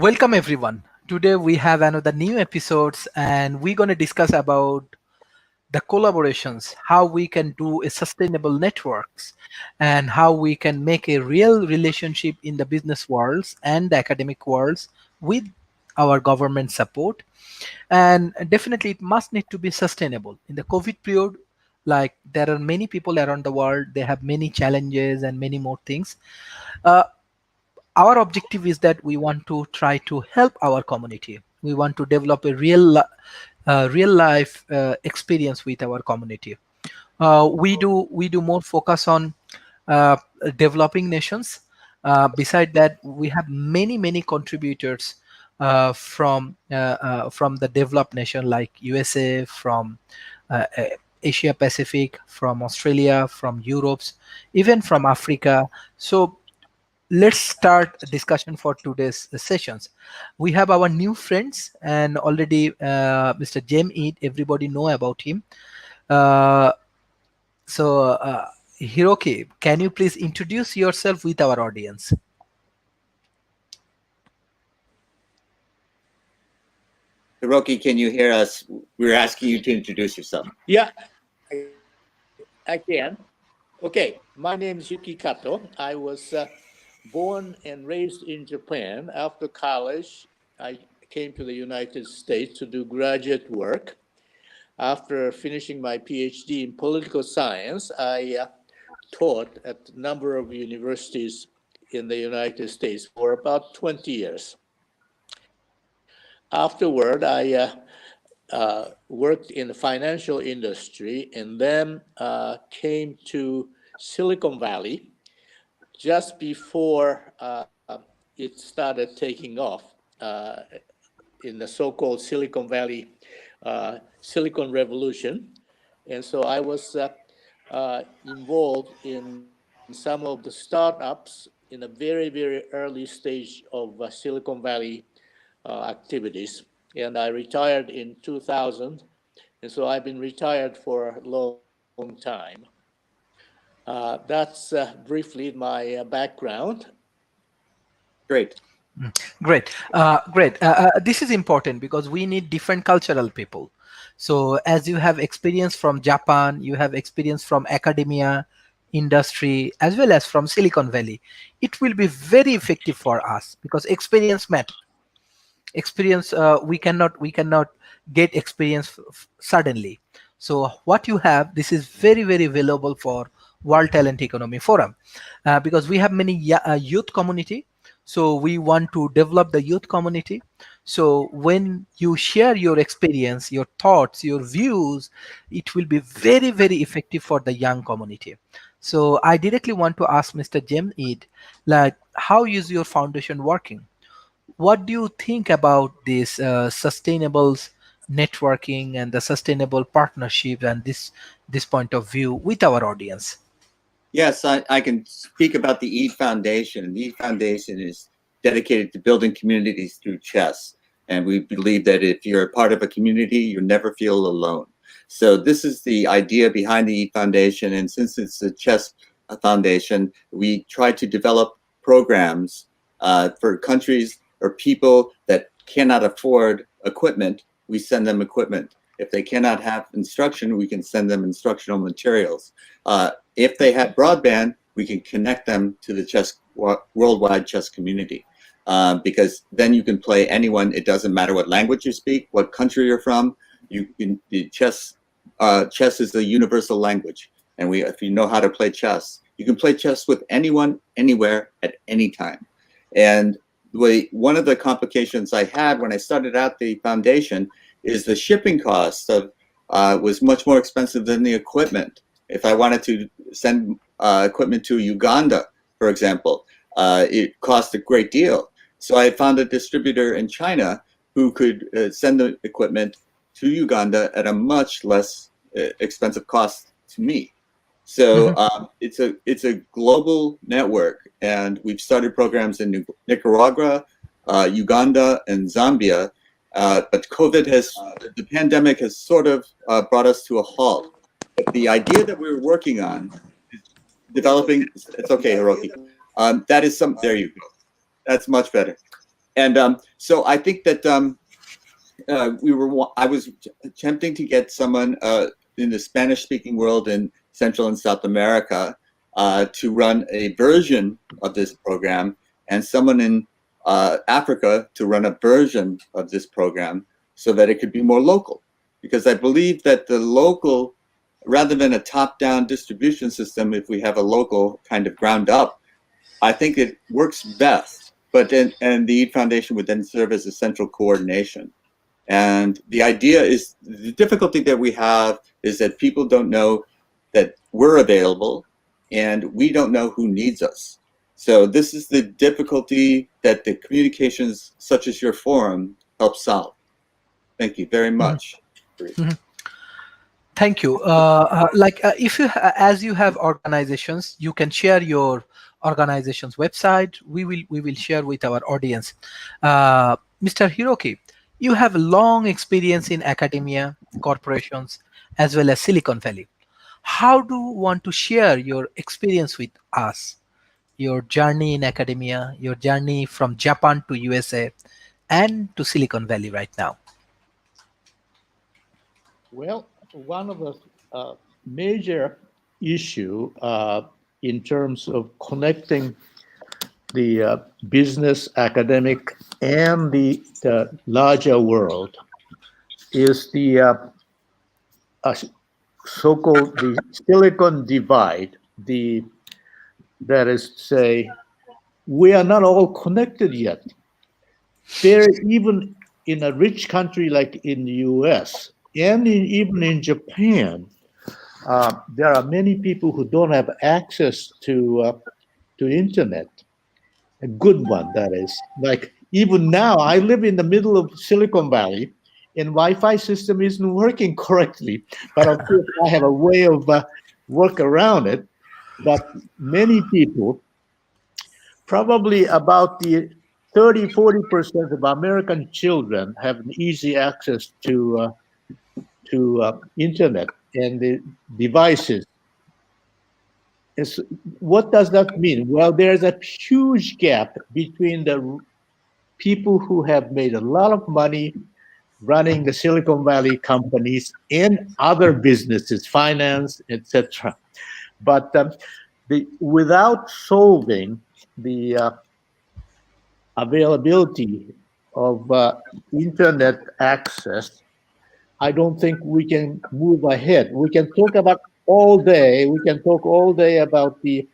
Welcome everyone. Today we have another new episodes and we're going to discuss about the collaborations, how we can do a sustainable networks and how we can make a real relationship in the business worlds and the academic worlds with our government support. And definitely it must need to be sustainable. In the COVID period, like there are many people around the world, they have many challenges and many more things. Uh, our objective is that we want to try to help our community. We want to develop a real life experience with our community. We do more focus on uh, developing nations. Beside that, we have many contributors from the developed nation like USA, from Asia Pacific, from Australia, from Europe, even from Africa. So let's start a discussion for today's sessions. We have our new friends, and already Mr. Jem Eid, everybody know about him. Uh, so, Hiroki, can you please introduce yourself with our audience? Hiroki, can you hear us? We're asking you to introduce yourself. Yeah, I can. Okay, my name is Yuki Kato. I was born and raised in Japan. After college, I came to the United States to do graduate work. After finishing my Ph.D. in political science, I taught at a number of universities in the United States for about 20 years. Afterward, I worked in the financial industry and then came to Silicon Valley just before it started taking off in the so-called Silicon Valley Silicon Revolution. And so I was involved in some of the startups in a very early stage of Silicon Valley activities. And I retired in 2000. And so I've been retired for a long time. That's briefly my background. Great. Great. This is important because we need different cultural people. So as you have experience from Japan, you have experience from academia, industry, as well as from Silicon Valley. It will be very effective for us because experience matters. Experience, we cannot get experience suddenly. So what you have, this is very valuable for World Talent Economy Forum, because we have many youth community. So we want to develop the youth community. So when you share your experience, your thoughts, your views, it will be very effective for the young community. So I directly want to ask Mr. Jem Eid, like, how is your foundation working? What do you think about this sustainable networking and the sustainable partnership and this point of view with our audience? Yes, I can speak about the Eid Foundation. The Eid Foundation is dedicated to building communities through chess. And we believe that if you're a part of a community, you never feel alone. So this is the idea behind the Eid Foundation. And since it's a chess foundation, we try to develop programs for countries or people that cannot afford equipment. We send them equipment. If they cannot have instruction, we can send them instructional materials. If they have broadband, we can connect them to the worldwide chess community, because then you can play anyone. It doesn't matter what language you speak, what country you're from. Chess is a universal language, and if you know how to play chess, you can play chess with anyone, anywhere, at any time. And one of the complications I had when I started out the foundation is the shipping cost was much more expensive than the equipment. If I wanted to send equipment to Uganda, for example, it cost a great deal. So I found a distributor in China who could send the equipment to Uganda at a much less expensive cost to me. So it's a global network, and we've started programs in Nicaragua, Uganda, and Zambia. But the pandemic has sort of brought us to a halt. But the idea that we're working on is developing. It's okay, Hiroki. There you go. That's much better. And so I think that I was attempting to get someone in the Spanish-speaking world in Central and South America to run a version of this program, and someone in Africa to run a version of this program so that it could be more local. Because I believe that the local, rather than a top-down distribution system, if we have a local kind of ground up, I think it works best. But then, and the EAT Foundation would then serve as a central coordination. And the idea is, the difficulty that we have is that people don't know that we're available, and we don't know who needs us. So this is the difficulty that the communications such as your forum help solve. Thank you very much. Thank you. If you, as you have organizations, you can share your organization's website. We will share with our audience. Mr. Hiroki, you have a long experience in academia, corporations, as well as Silicon Valley. How do you want to share your experience with us? Your journey in academia, your journey from Japan to USA, and to Silicon Valley right now. Well, one of the major issue in terms of connecting the business, academic, and the larger world is the so-called the Silicon Divide. That is to say, we are not all connected yet. There, even in a rich country like in the U.S. and even in Japan, there are many people who don't have access to internet. A good one, that is. Like even now, I live in the middle of Silicon Valley, and Wi-Fi system isn't working correctly. But of course, I have a way of work around it. But many people, probably about the 30–40% of American children have easy access to internet and the devices. What does that mean? Well, there's a huge gap between the people who have made a lot of money running the Silicon Valley companies and other businesses, finance, etc. But without solving the availability of internet access, I don't think we can move ahead. We can talk about all day. We can talk all day about the,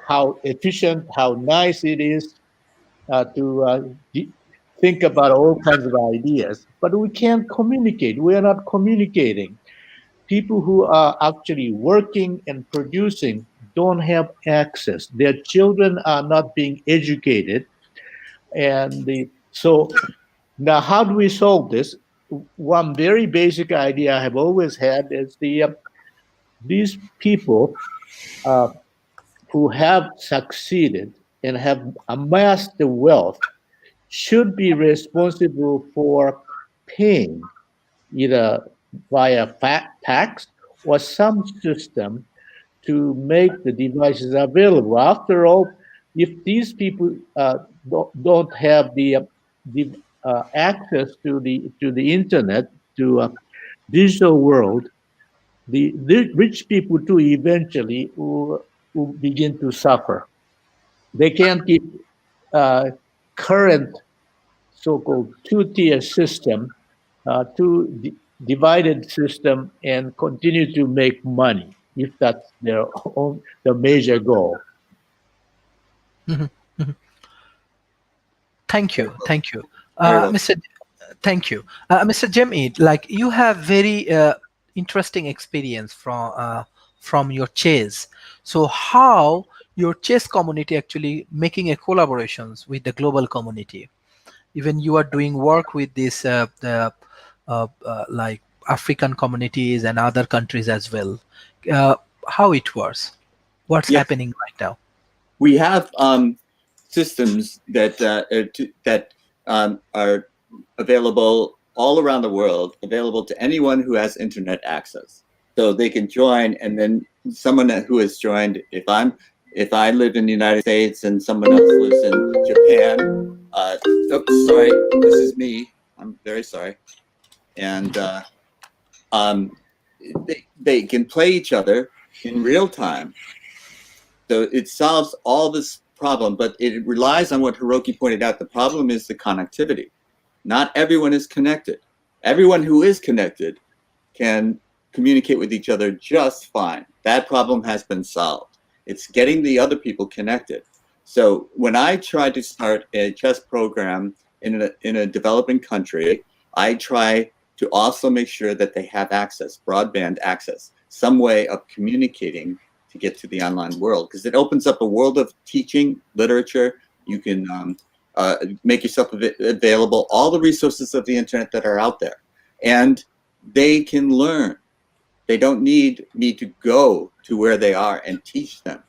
how efficient, how nice it is to think about all kinds of ideas. But we can't communicate. We are not communicating. People who are actually working and producing don't have access. Their children are not being educated. And so now how do we solve this? One very basic idea I have always had is these people who have succeeded and have amassed the wealth should be responsible for paying either via tax or some system to make the devices available. After all, if these people don't have the access to the internet, to digital world, the rich people too eventually will begin to suffer. They can't keep current so-called two-tier system, divided system, and continue to make money if that's the major goal. Thank you, Mr. Thank you, Mr. Jamid. Like you have very interesting experience from your chess. So how your chess community actually making a collaborations with the global community? Even you are doing work with this like African communities and other countries as well. How it works? What's happening right now? We have systems that are available all around the world, available to anyone who has internet access. So they can join, and then someone who has joined, if I live in the United States and someone else lives in Japan, Oops, sorry, this is me. I'm very sorry. And they can play each other in real time. So it solves all this problem, but it relies on what Hiroki pointed out. The problem is the connectivity. Not everyone is connected. Everyone who is connected can communicate with each other just fine. That problem has been solved. It's getting the other people connected. So when I try to start a chess program in a developing country, I try to also make sure that they have access, broadband access, some way of communicating to get to the online world, because it opens up a world of teaching, literature. You can make yourself available, all the resources of the internet that are out there. And they can learn. They don't need me to go to where they are and teach them.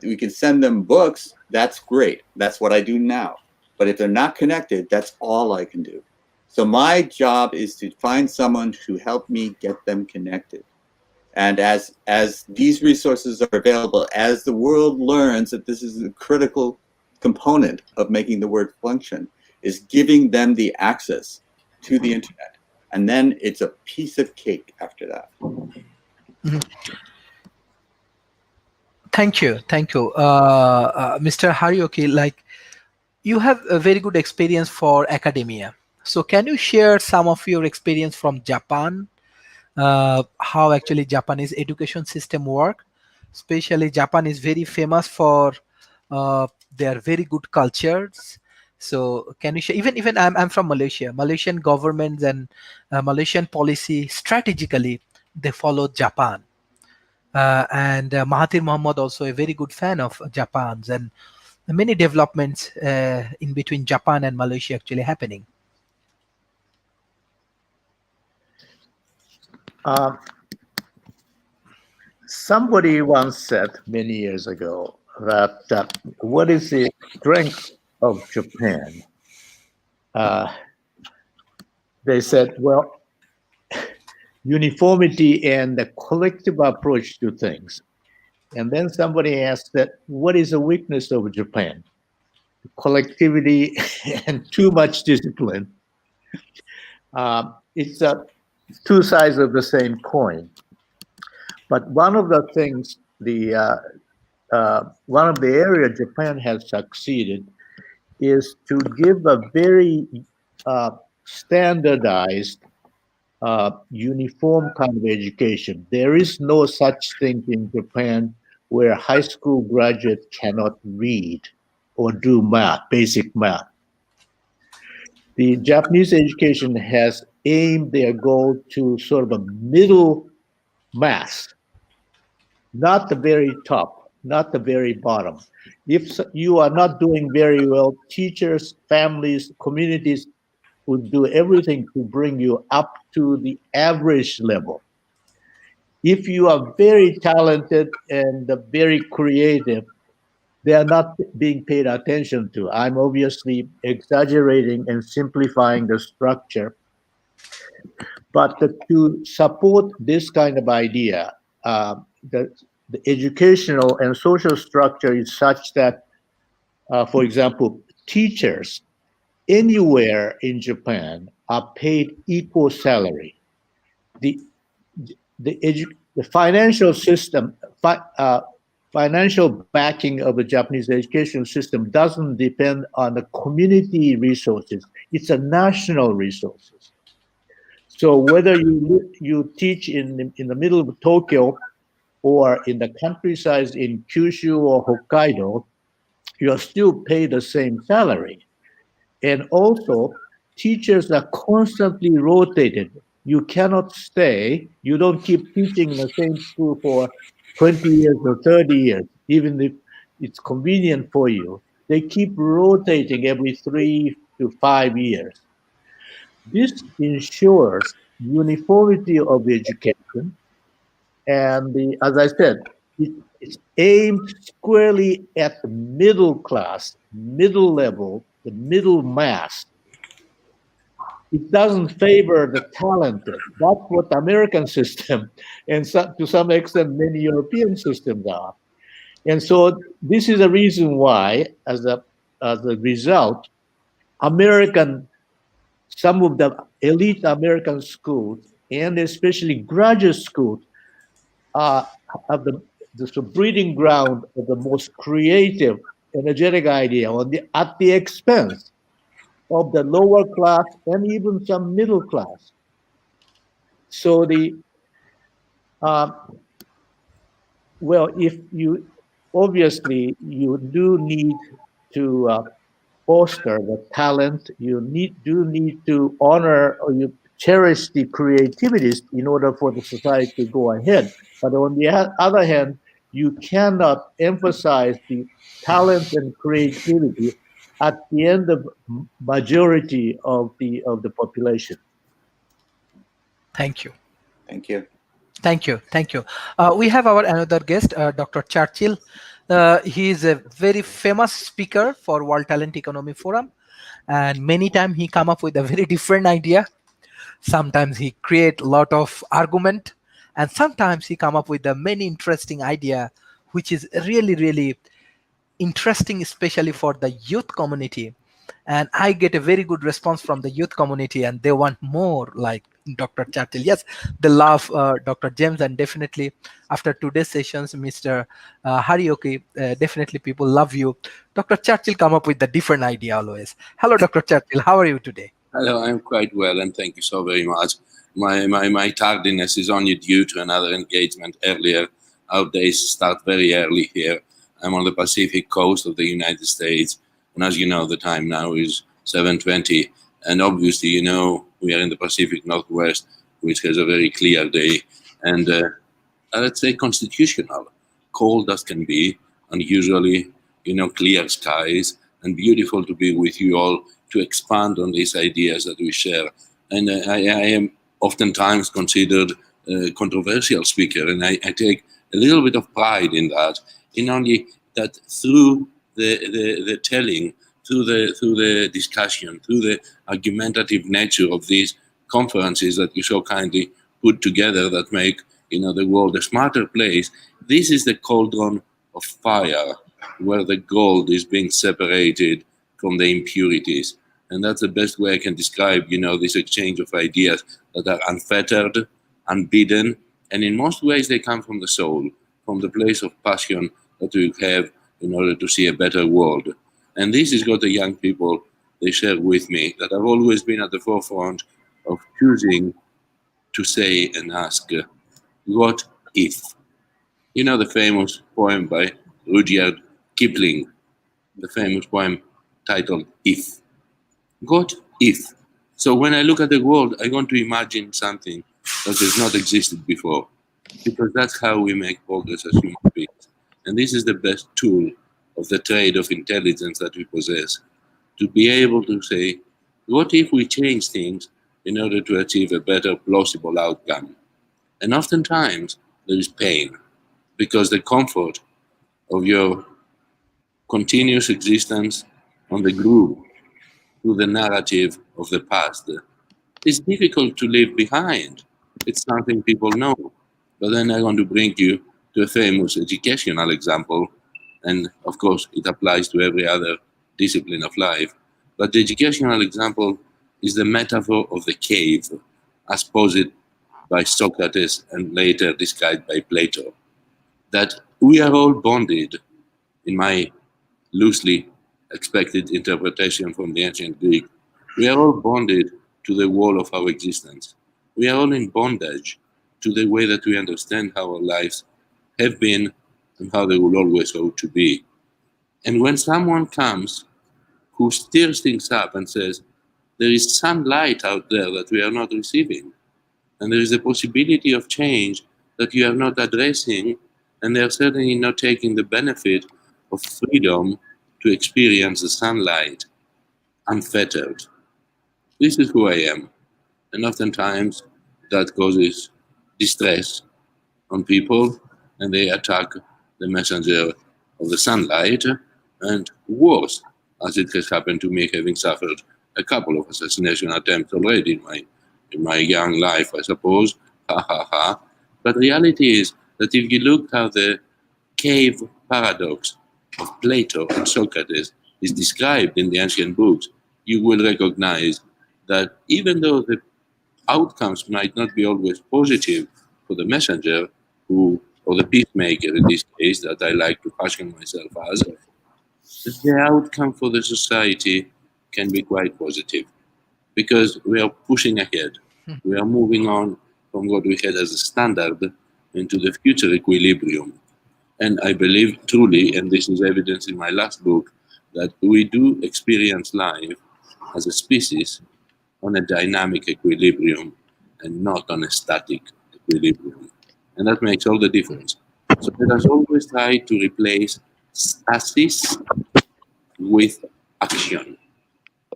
We can send them books. That's great. That's what I do now. But if they're not connected, that's all I can do. So my job is to find someone to help me get them connected. And as these resources are available, as the world learns that this is a critical component of making the word function, is giving them the access to the internet. And then it's a piece of cake after that. Mm-hmm. Thank you. Mr. Harioki, like, you have a very good experience for academia. So can you share some of your experience from Japan? How actually Japanese education system work? Especially Japan is very famous for their very good cultures. So can you share? Even I'm from Malaysia. Malaysian governments and Malaysian policy strategically they follow Japan. And Mahathir Mohamad also a very good fan of Japan's, and many developments in between Japan and Malaysia actually happening. Somebody once said many years ago that what is the strength of Japan? They said, well, uniformity and the collective approach to things. And then somebody asked that, what is the weakness of Japan? Collectivity and too much discipline. It's two sides of the same coin. But one of the things, one of the areas Japan has succeeded is to give a very standardized, uniform kind of education. There is no such thing in Japan where high school graduates cannot read or do math, basic math. The Japanese education has aimed their goal to sort of a middle mass, not the very top, not the very bottom. If you are not doing very well, teachers, families, communities would do everything to bring you up to the average level. If you are very talented and very creative, they are not being paid attention to. I'm obviously exaggerating and simplifying the structure. But to support this kind of idea, the educational and social structure is such that, for example, teachers anywhere in Japan are paid equal salary. The financial system, financial backing of the Japanese education system doesn't depend on the community resources. It's a national resources. So whether you teach in the middle of Tokyo or in the countryside in Kyushu or Hokkaido, you are still paid the same salary. And also, teachers are constantly rotated. You cannot stay. You don't keep teaching in the same school for 20 years or 30 years, even if it's convenient for you. They keep rotating every 3 to 5 years. This ensures uniformity of education. And as I said, it's aimed squarely at the middle class, middle level, the middle mass. It doesn't favor the talented. That's what the American system and to some extent many European systems are. And so this is the reason why, as a result, some of the elite American schools, and especially graduate schools, are the breeding ground of the most creative, energetic idea at the expense of the lower class and even some middle class. So uh, if you obviously you do need to foster the talent, you do need to honor or you cherish the creativities in order for the society to go ahead. But on the other hand, you cannot emphasize the talent and creativity at the end of majority of the population. Thank you. Thank you. Thank you. Thank you. We have our another guest, Dr. Churchill. He is a very famous speaker for World Talent Economy Forum, and many times he come up with a very different idea. Sometimes he create a lot of argument, and sometimes he come up with a many interesting idea, which is really interesting, especially for the youth community. And I get a very good response from the youth community, and they want more like Dr. Churchill. Yes, they love Dr. James, and definitely after today's sessions, Mr. Harioki, definitely people love you. Dr. Churchill come up with the different idea always. Hello, Dr. Churchill. How are you today? Hello, I'm quite well, and thank you so very much. My tardiness is only due to another engagement earlier. Our days start very early here. I'm on the Pacific coast of the United States, and as you know, the time now is 7:20. And obviously, you know, we are in the Pacific Northwest, which has a very clear day, and let's say constitutional, cold as can be, and usually, you know, clear skies, and beautiful to be with you all to expand on these ideas that we share. And I am oftentimes considered a controversial speaker, and I take a little bit of pride in that, in only that through the telling, through the discussion, through the argumentative nature of these conferences that you so kindly put together that make, you know, the world a smarter place. This is the cauldron of fire where the gold is being separated from the impurities. And that's the best way I can describe, you know, this exchange of ideas that are unfettered, unbidden, and in most ways they come from the soul, from the place of passion that we have in order to see a better world. And this is what the young people, they share with me, that I've always been at the forefront of choosing to say and ask, what if? You know the famous poem by Rudyard Kipling, the famous poem titled If. What if? So when I look at the world, I want to imagine something that has not existed before, because that's how we make progress as human beings. And this is the best tool of the trade of intelligence that we possess, to be able to say, what if we change things in order to achieve a better plausible outcome? And oftentimes there is pain, because the comfort of your continuous existence on the groove through the narrative of the past is difficult to leave behind. It's something people know. But then I want to bring you to a famous educational example, and of course it applies to every other discipline of life. But the educational example is the metaphor of the cave, as posed by Socrates and later described by Plato. That we are all bonded, in my loosely expected interpretation from the ancient Greek, we are all bonded to the wall of our existence. We are all in bondage to the way that we understand how our lives have been and how they will always ought to be. And when someone comes who stirs things up and says, there is some light out there that we are not receiving, and there is a possibility of change that you are not addressing, and they are certainly not taking the benefit of freedom to experience the sunlight unfettered. This is who I am. And oftentimes that causes distress on people, and they attack the messenger of the sunlight. And worse, as it has happened to me, having suffered a couple of assassination attempts already in my young life, I suppose. Ha ha ha. But reality is that if you look how the cave paradox of Plato and Socrates is described in the ancient books, you will recognize that even though the outcomes might not be always positive for the messenger or the peacemaker in this case that I like to fashion myself as, the outcome for the society can be quite positive because we are pushing ahead. We are moving on from what we had as a standard into the future equilibrium. And I believe truly, and this is evidence in my last book, that we do experience life as a species on a dynamic equilibrium and not on a static equilibrium. And that makes all the difference. So let us always try to replace stasis with action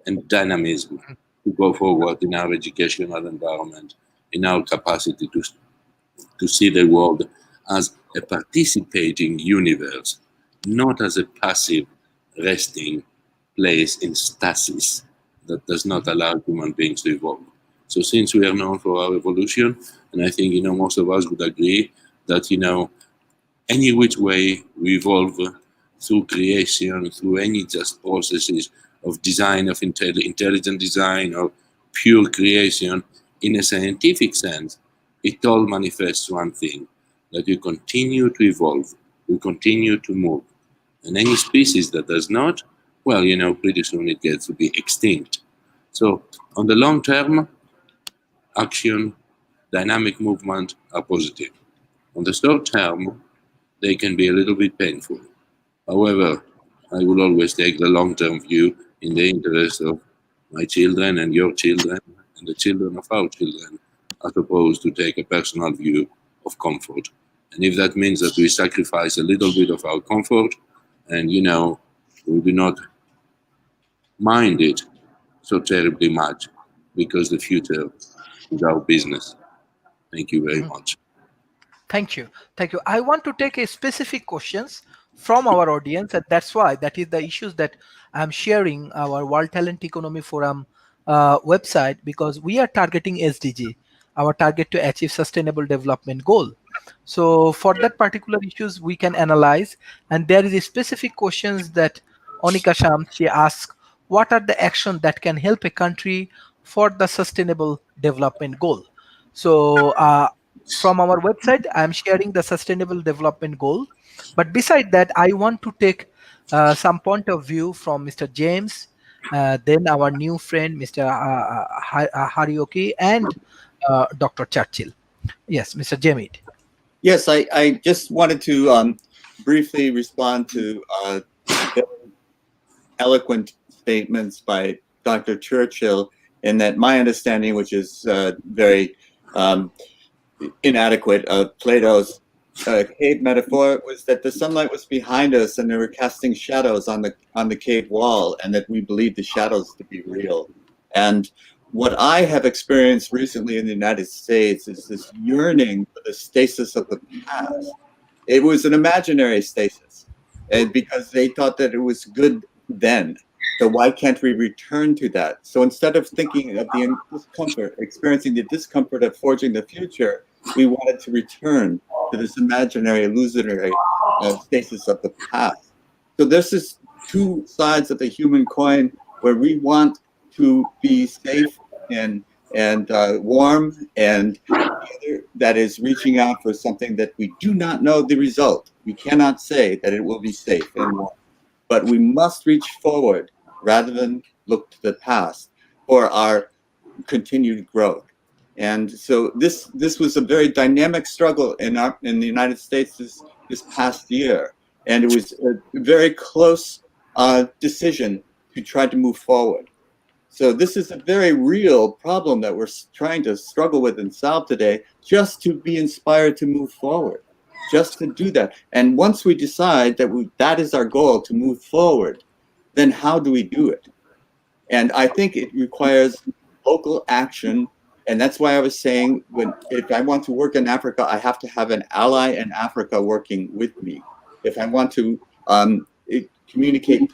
and dynamism to go forward in our educational environment, in our capacity to see the world as a participating universe, not as a passive resting place in stasis that does not allow human beings to evolve. So since we are known for our evolution, and I think most of us would agree that any which way we evolve through creation, through any just processes of design, of intelligent design, or pure creation, in a scientific sense, it all manifests one thing, that we continue to evolve, we continue to move. And any species that does not, well, pretty soon it gets to be extinct. So on the long term, action, dynamic movement are positive. On the short term, they can be a little bit painful. However, I will always take the long-term view in the interest of my children and your children and the children of our children, as opposed to take a personal view of comfort. And if that means that we sacrifice a little bit of our comfort and, we do not mind it so terribly much because the future is our business. Thank you very much. Thank you. Thank you. I want to take a specific questions from our audience, and that's why that is the issues that I'm sharing our World Talent Economy Forum website, because we are targeting SDG, our target to achieve sustainable development goal. So for that particular issues, we can analyze, and there is a specific questions that Onika Sham, she asks, what are the actions that can help a country for the sustainable development goal? So from our website, I'm sharing the sustainable development goal. But beside that, I want to take some point of view from Mr. James, then our new friend, Mr. Harioki, and Dr. Churchill. Yes, Mr. Jamid. Yes, I just wanted to briefly respond to very eloquent statements by Dr. Churchill, in that my understanding, which is very inadequate, of Plato's cave metaphor, was that the sunlight was behind us and they were casting shadows on the cave wall, and that we believed the shadows to be real. And what I have experienced recently in the United States is this yearning for the stasis of the past. It was an imaginary stasis, and because they thought that it was good then. So why can't we return to that? So instead of thinking of the discomfort, experiencing the discomfort of forging the future, we wanted to return to this imaginary, illusionary stasis of the past. So this is two sides of the human coin, where we want to be safe and warm, and that is reaching out for something that we do not know the result. We cannot say that it will be safe and warm, but we must reach forward rather than look to the past for our continued growth. And so this was a very dynamic struggle in the United States this past year, and it was a very close decision to try to move forward. So this is a very real problem that we're trying to struggle with and solve today, just to be inspired to move forward, just to do that. And once we decide that that is our goal, to move forward, then how do we do it? And I think it requires local action. And that's why I was saying, if I want to work in Africa, I have to have an ally in Africa working with me. If I want to communicate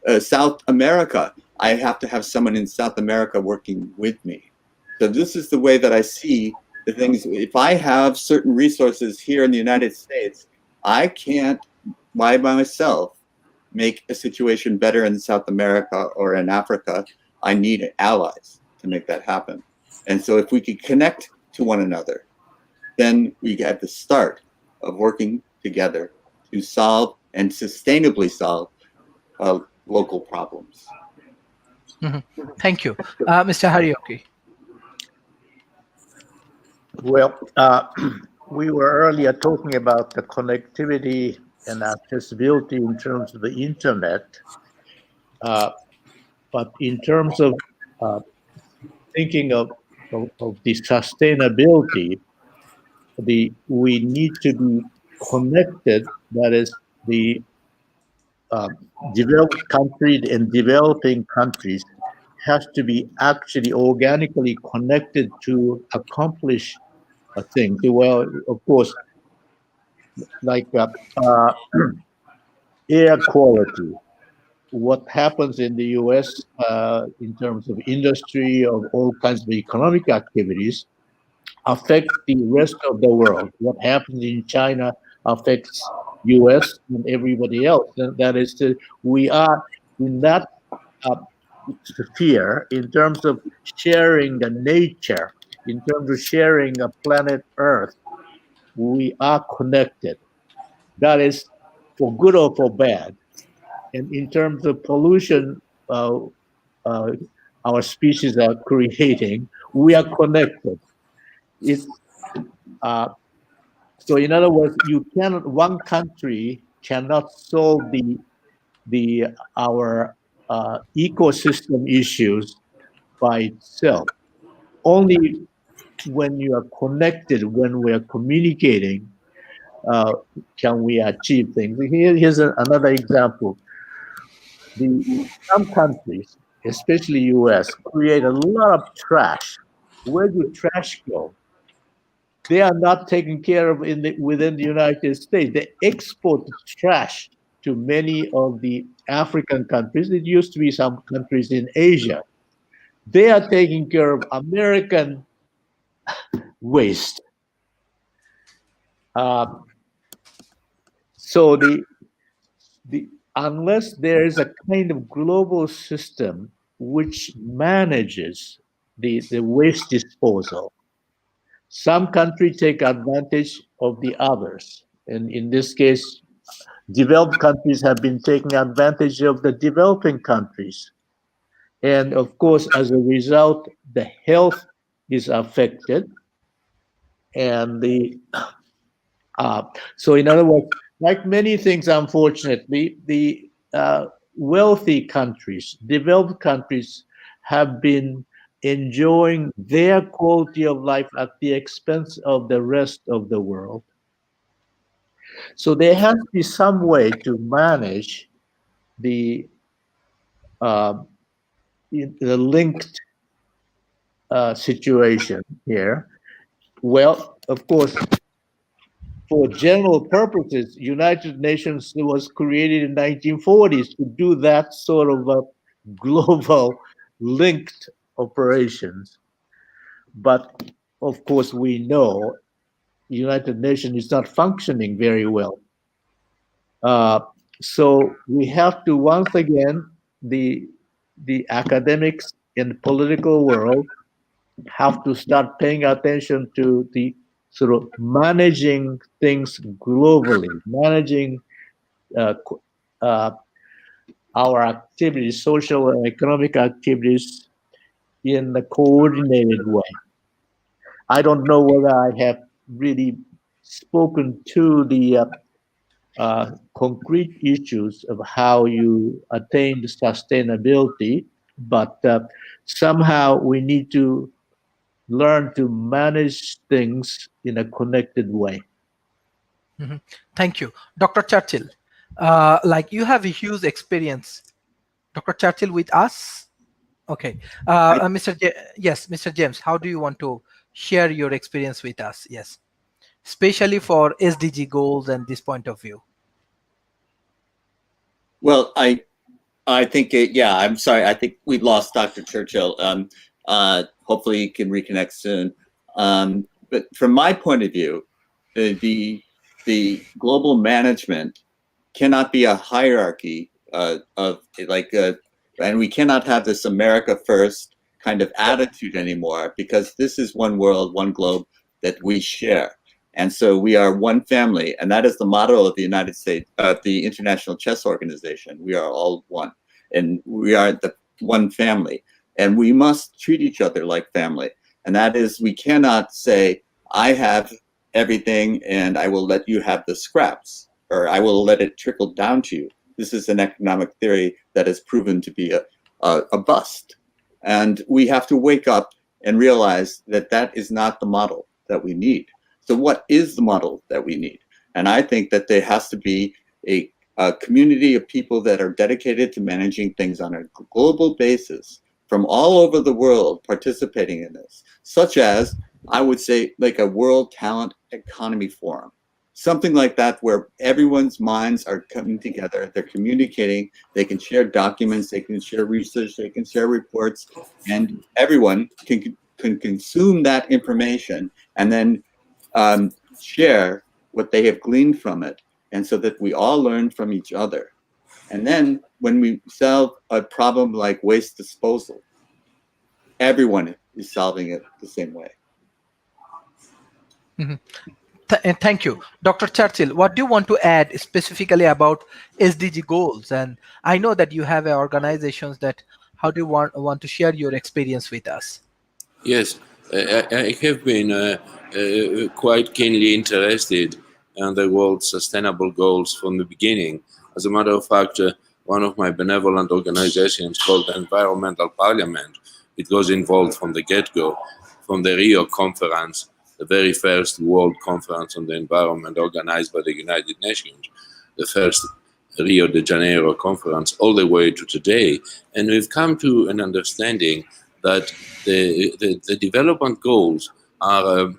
in South America, I have to have someone in South America working with me. So this is the way that I see the things. If I have certain resources here in the United States, I can't by myself make a situation better in South America or in Africa, I need allies to make that happen. And so if we could connect to one another, then we get the start of working together to solve and sustainably solve local problems. Thank you. Mr. Harioki. Well, we were earlier talking about the connectivity and accessibility in terms of the internet, but in terms of thinking of the sustainability, we need to be connected. That is, the developed countries and developing countries has to be actually organically connected to accomplish things. Well, of course, like air quality. What happens in the U.S. In terms of industry, of all kinds of economic activities, affect the rest of the world. What happens in China affects U.S. and everybody else. And that is, we are in that sphere in terms of sharing the nature, in terms of sharing a planet Earth. We are connected. That is for good or for bad. And in terms of pollution, our species are creating, we are connected. It's so in other words, one country cannot solve our ecosystem issues by itself. Only when you are connected, when we are communicating, can we achieve things. Here's another example. Some countries, especially U.S., create a lot of trash. Where do trash go? They are not taken care of within the United States. They export trash to many of the African countries. It used to be some countries in Asia. They are taking care of American waste. So unless there is a kind of global system which manages the waste disposal, some countries take advantage of the others. And in this case, developed countries have been taking advantage of the developing countries. And of course, as a result, the health is affected. And so in other words, like many things, unfortunately, the wealthy countries, developed countries, have been enjoying their quality of life at the expense of the rest of the world. So there has to be some way to manage the linked situation here. Well, of course, for general purposes, United Nations was created in 1940s to do that sort of global linked operations. But of course, we know United Nations is not functioning very well. So we have to, once again, the academics in the political world have to start paying attention to the sort of managing things globally, managing our activities, social and economic activities, in a coordinated way. I don't know whether I have really spoken to the concrete issues of how you attain sustainability, but somehow we need to learn to manage things in a connected way. Thank you. Dr. Churchill, like you have a huge experience. Dr. Churchill with us? Okay. Yes, Mr. James, how do you want to share your experience with us? Yes. Especially for SDG goals and this point of view. Well, I think, yeah, I'm sorry. I think we lost Dr. Churchill. Hopefully he can reconnect soon. But from my point of view, the global management cannot be a hierarchy and we cannot have this America first kind of attitude anymore, because this is one world, one globe that we share. And so we are one family, and that is the motto of the United States, the International Chess Organization. We are all one, and we are the one family, and we must treat each other like family. And that is, we cannot say, I have everything and I will let you have the scraps, or I will let it trickle down to you. This is an economic theory that has proven to be a bust. And we have to wake up and realize that that is not the model that we need. So what is the model that we need? And I think that there has to be a community of people that are dedicated to managing things on a global basis from all over the world participating in this, such as, I would say, like a World Talent Economy Forum. Something like that, where everyone's minds are coming together, they're communicating, they can share documents, they can share research, they can share reports, and everyone can consume that information and then share what they have gleaned from it, and so that we all learn from each other. And then when we solve a problem like waste disposal, everyone is solving it the same way. Mhm. And thank you. Dr. Churchill, what do you want to add specifically about SDG goals? And I know that you have organizations that, how do you want to share your experience with us? Yes, I have been quite keenly interested in the world's sustainable goals from the beginning. As a matter of fact, one of my benevolent organizations called the Environmental Parliament, it was involved from the get-go, from the Rio conference, the very first world conference on the environment organized by the United Nations, the first Rio de Janeiro conference, all the way to today. And we've come to an understanding that the development goals are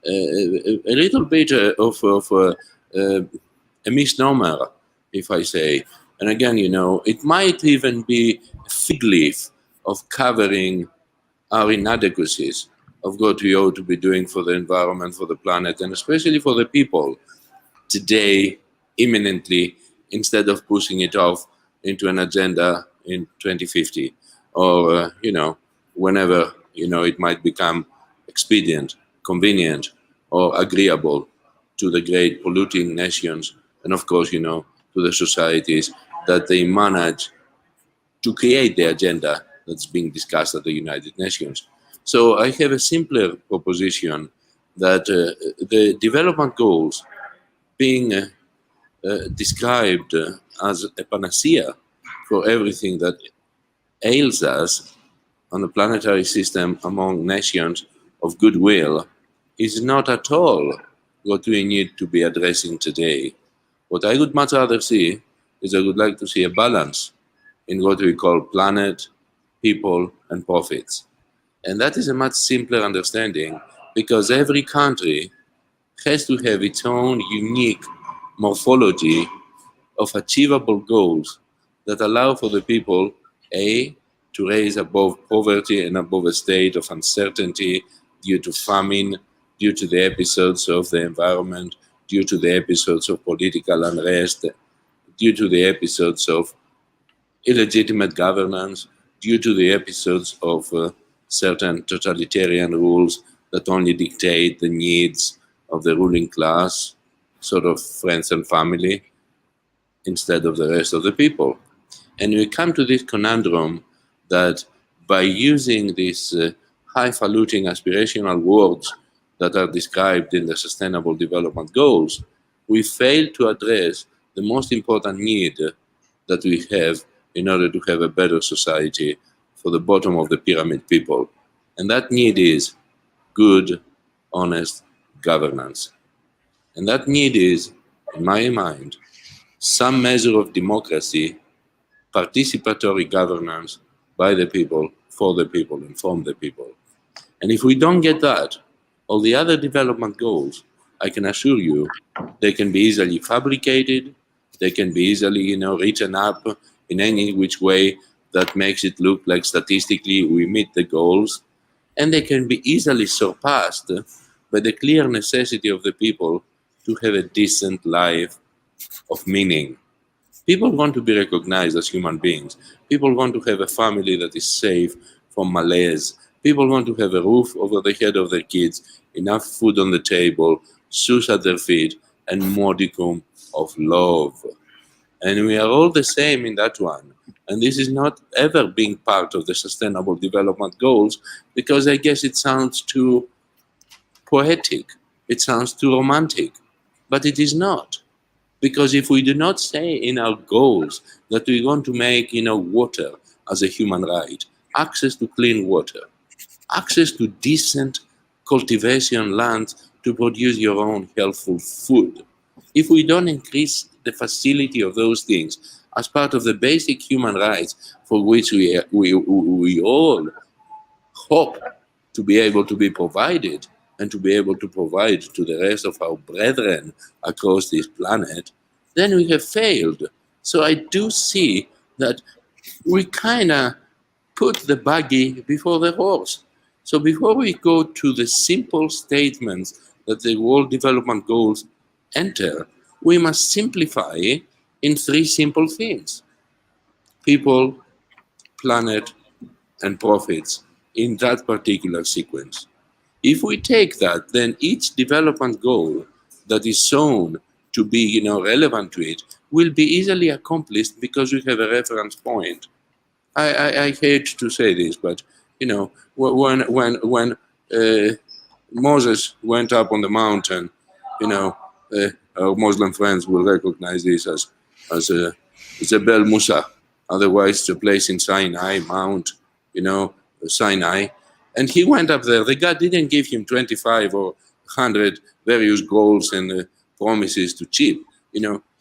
a little bit of a misnomer, if I say. And again, you know, it might even be a fig leaf of covering our inadequacies of what we ought to be doing for the environment, for the planet, and especially for the people today, imminently, instead of pushing it off into an agenda in 2050, or you know, whenever it might become expedient, convenient, or agreeable to the great polluting nations, and of course, to the societies that they manage to create the agenda that's being discussed at the United Nations. So I have a simpler proposition that the development goals being described as a panacea for everything that ails us on the planetary system among nations of goodwill is not at all what we need to be addressing today. What I would much rather see is I would like to see a balance in what we call planet, people, and profits. And that is a much simpler understanding, because every country has to have its own unique morphology of achievable goals that allow for the people, A, to raise above poverty and above a state of uncertainty due to famine, due to the episodes of the environment, due to the episodes of political unrest, due to the episodes of illegitimate governance, due to the episodes of certain totalitarian rules that only dictate the needs of the ruling class, sort of friends and family, instead of the rest of the people. And we come to this conundrum that by using these highfalutin aspirational words that are described in the Sustainable Development Goals, we fail to address the most important need that we have in order to have a better society for the bottom of the pyramid people. And that need is good, honest governance. And that need is, in my mind, some measure of democracy, participatory governance by the people, for the people, and from the people. And if we don't get that, all the other development goals, I can assure you, they can be easily fabricated, they can be easily, written up in any which way that makes it look like statistically we meet the goals, and they can be easily surpassed by the clear necessity of the people to have a decent life of meaning. People want to be recognized as human beings. People want to have a family that is safe from malaise. People want to have a roof over the head of their kids, enough food on the table, shoes at their feet, and modicum of love. And we are all the same in that one. And this is not ever being part of the Sustainable Development Goals because I guess it sounds too poetic. It sounds too romantic. But it is not. Because if we do not say in our goals that we want to make, water as a human right, access to clean water, access to decent cultivation land to produce your own healthful food, if we don't increase the facility of those things as part of the basic human rights for which we all hope to be able to be provided and to be able to provide to the rest of our brethren across this planet, then we have failed. So I do see that we kind of put the buggy before the horse. So before we go to the simple statements that the World Development Goals enter, we must simplify in three simple things: people, planet, and profits in that particular sequence. If we take that, then each development goal that is shown to be relevant to it will be easily accomplished because we have a reference point. I hate to say this, but when Moses went up on the mountain, our Muslim friends will recognize this as Jebel Musa. Otherwise, it's a place in Sinai, Mount, Sinai. And he went up there. The God didn't give him 25 or 100 various goals and promises to achieve.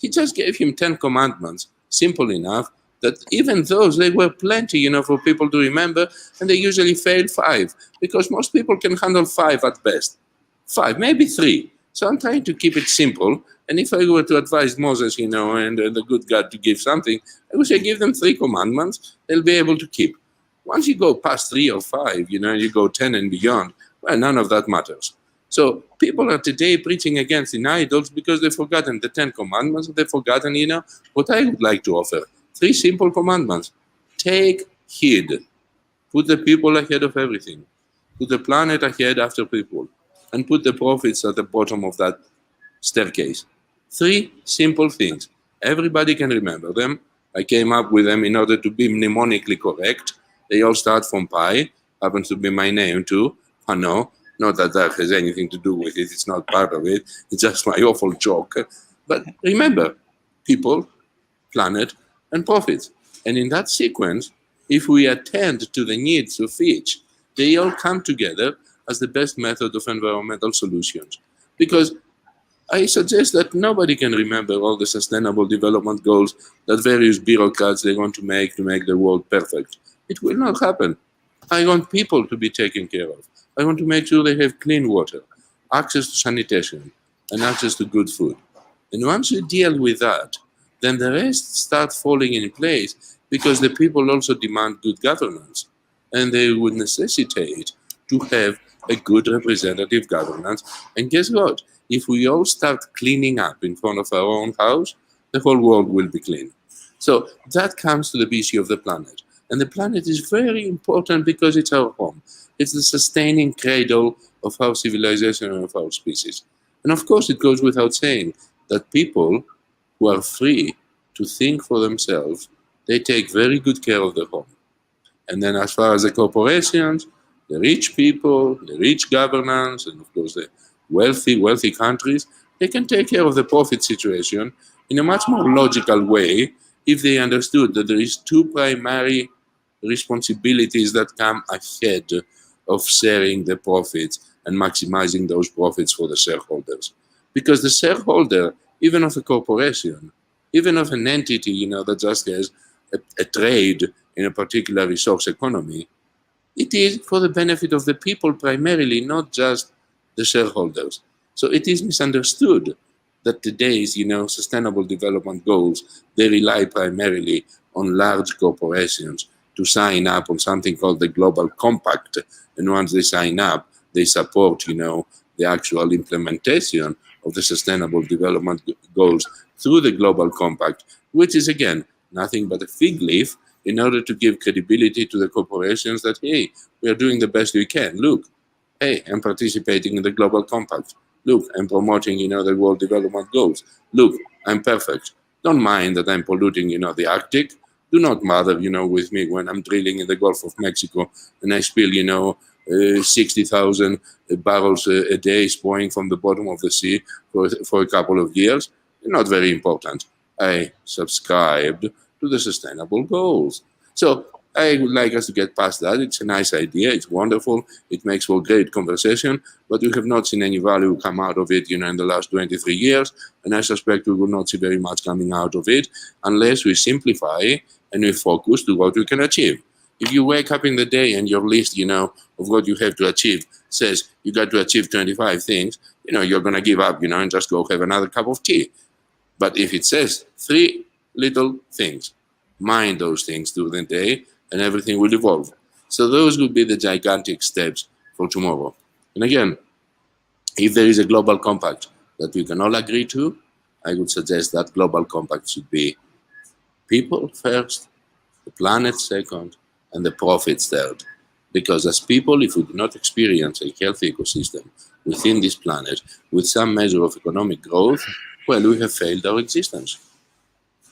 He just gave him 10 commandments, simple enough that even those, they were plenty, for people to remember, and they usually fail 5 because most people can handle 5 at best. 5, maybe 3. So I'm trying to keep it simple. And if I were to advise Moses, and the good God to give something, I would say give them 3 commandments they'll be able to keep. Once you go past 3 or 5, you go 10 and beyond, well, none of that matters. So people are today preaching against the idols because they've forgotten the 10 commandments. They've forgotten, what I would like to offer. 3 simple commandments. Take heed. Put the people ahead of everything. Put the planet ahead after people. And put the profits at the bottom of that staircase. 3 simple things. Everybody can remember them. I came up with them in order to be mnemonically correct. They all start from pi. Happens to be my name too. No, not that that has anything to do with it. It's not part of it. It's just my awful joke. But remember, people, planet, and profits. And in that sequence, if we attend to the needs of each, they all come together as the best method of environmental solutions. Because I suggest that nobody can remember all the sustainable development goals that various bureaucrats they want to make the world perfect. It will not happen. I want people to be taken care of. I want to make sure they have clean water, access to sanitation, and access to good food. And once you deal with that, then the rest start falling in place because the people also demand good governance. And they would necessitate to have a good representative governance. And guess what? If we all start cleaning up in front of our own house, the whole world will be clean. So that comes to the issue of the planet. And the planet is very important because it's our home. It's the sustaining cradle of our civilization and of our species. And of course, it goes without saying that people who are free to think for themselves, they take very good care of the home. And then as far as the corporations, the rich people, the rich governance, and of course the wealthy countries, they can take care of the profit situation in a much more logical way if they understood that there is 2 primary responsibilities that come ahead of sharing the profits and maximizing those profits for the shareholders. Because the shareholder, even of a corporation, even of an entity, that just has a trade in a particular resource economy, it is for the benefit of the people primarily, not just the shareholders. So it is misunderstood that today's, sustainable development goals, they rely primarily on large corporations to sign up on something called the Global Compact. And once they sign up, they support, the actual implementation of the Sustainable Development Goals through the Global Compact, which is, again, nothing but a fig leaf in order to give credibility to the corporations that, hey, we are doing the best we can. Look, hey, I'm participating in the Global Compact. Look, I'm promoting, the World Development Goals. Look, I'm perfect. Don't mind that I'm polluting, the Arctic. Do not bother, with me when I'm drilling in the Gulf of Mexico and I spill, 60,000 barrels a day pouring from the bottom of the sea for a couple of years. Not very important. I subscribed to the sustainable goals. So I would like us to get past that. It's a nice idea. It's wonderful. It makes for great conversation, but we have not seen any value come out of it, in the last 23 years. And I suspect we will not see very much coming out of it unless we simplify and we focus to what we can achieve. If you wake up in the day and your list, of what you have to achieve says you got to achieve 25 things, you're going to give up, and just go have another cup of tea. But if it says 3 little things, mind those things through the day and everything will evolve. So those would be the gigantic steps for tomorrow. And again, if there is a global compact that we can all agree to, I would suggest that global compact should be people first, the planet second, and the profits third. Because as people, if we do not experience a healthy ecosystem within this planet with some measure of economic growth, well, we have failed our existence.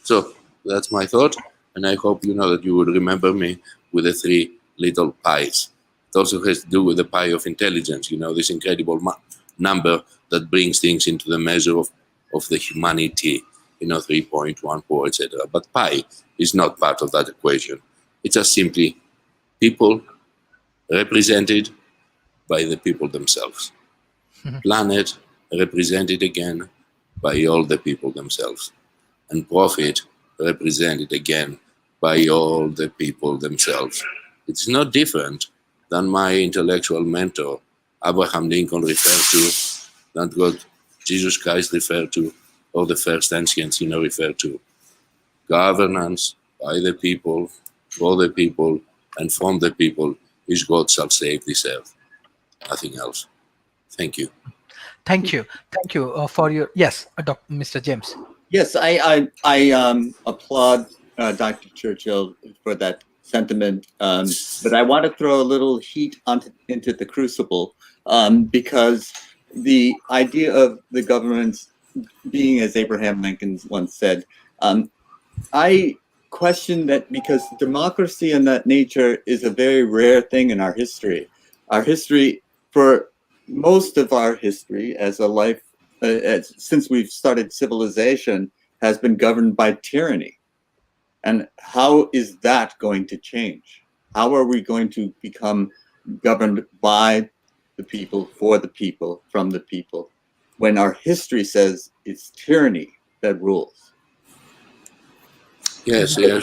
So that's my thought, and I hope that you will remember me with the 3 little pies. It also has to do with the pie of intelligence, this incredible number that brings things into the measure of the humanity, 3.14, etc. But pi is not part of that equation. It's just simply people represented by the people themselves. Planet represented again by all the people themselves. And profit represented again by all the people themselves. It's not different than my intellectual mentor, Abraham Lincoln, referred to, than what Jesus Christ referred to, or the first ancients, referred to. Governance by the people, for the people, and from the people is God shall save this earth. Nothing else. Thank you. Thank you. Thank you for your, yes, Mr. James. Yes, I applaud Dr. Churchill for that sentiment, but I want to throw a little heat into the crucible because the idea of the governments being, as Abraham Lincoln once said, I question that because democracy in that nature is a very rare thing in our history. Our history, for most of our history as a life, since we've started civilization, has been governed by tyranny. And how is that going to change? How are we going to become governed by the people, for the people, from the people, when our history says it's tyranny that rules? Yes. I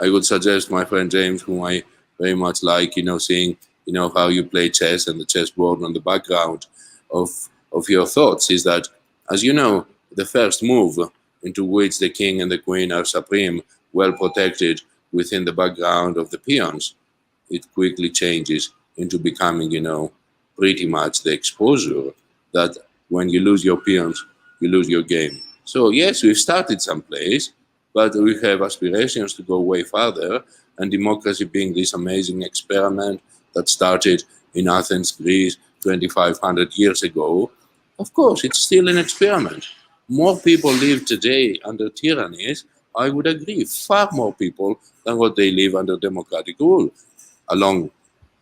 would suggest my friend James, whom I very much like, seeing, how you play chess and the chessboard on the background of your thoughts is that, as you know, the first move into which the king and the queen are supreme, well protected within the background of the peons, it quickly changes into becoming, pretty much the exposure that when you lose your peons, you lose your game. So yes, we've started someplace, but we have aspirations to go way further, and democracy being this amazing experiment that started in Athens, Greece, 2,500 years ago, of course, it's still an experiment. More people live today under tyrannies, I would agree, far more people than what they live under democratic rule along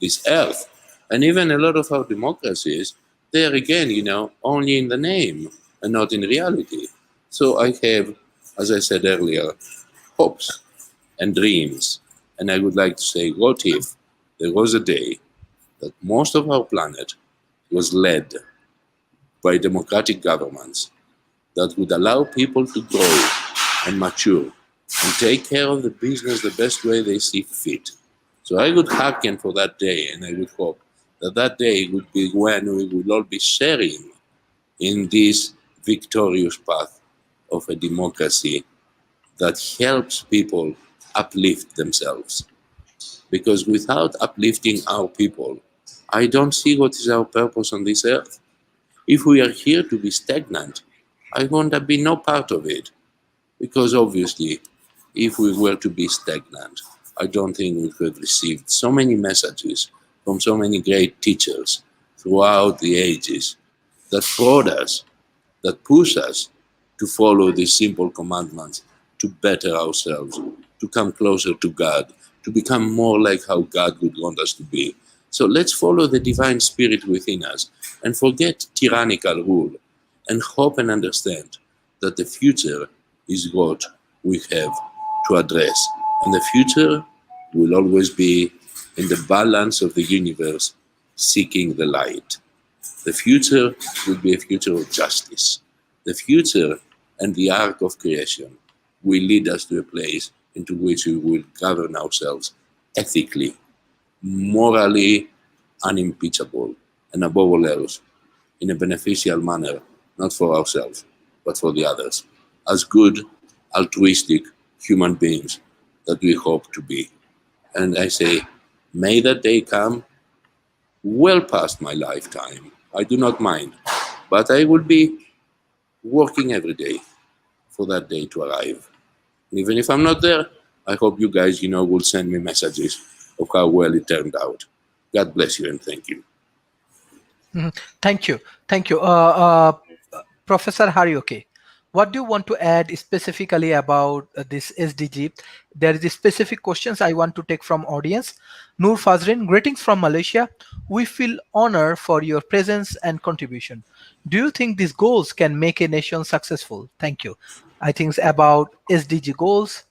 this earth. And even a lot of our democracies, they're again, only in the name and not in reality. So I have, as I said earlier, hopes and dreams. And I would like to say, what if there was a day that most of our planet was led by democratic governments that would allow people to grow and mature and take care of the business the best way they see fit. So I would hearken for that day, and I would hope that that day would be when we would all be sharing in this victorious path of a democracy that helps people uplift themselves. Because without uplifting our people, I don't see what is our purpose on this earth. If we are here to be stagnant, I want to be no part of it. Because obviously, if we were to be stagnant, I don't think we could have received so many messages from so many great teachers throughout the ages that prod us, that push us to follow these simple commandments, to better ourselves, to come closer to God, to become more like how God would want us to be. So let's follow the divine spirit within us and forget tyrannical rule and hope and understand that the future is what we have to address. And the future will always be in the balance of the universe, seeking the light. The future will be a future of justice. The future and the arc of creation will lead us to a place into which we will govern ourselves ethically, morally unimpeachable, and above all else, in a beneficial manner, not for ourselves, but for the others, as good, altruistic human beings that we hope to be. And I say, may that day come well past my lifetime. I do not mind, but I will be working every day for that day to arrive. And even if I'm not there, I hope you guys, will send me messages of how well it turned out. God bless you and thank you. Thank you. Thank you. Professor Harioke, what do you want to add specifically about this SDG? There is specific questions I want to take from audience. Noor Fazrin, greetings from Malaysia. We feel honored for your presence and contribution. Do you think these goals can make a nation successful? Thank you. I think it's about SDG goals.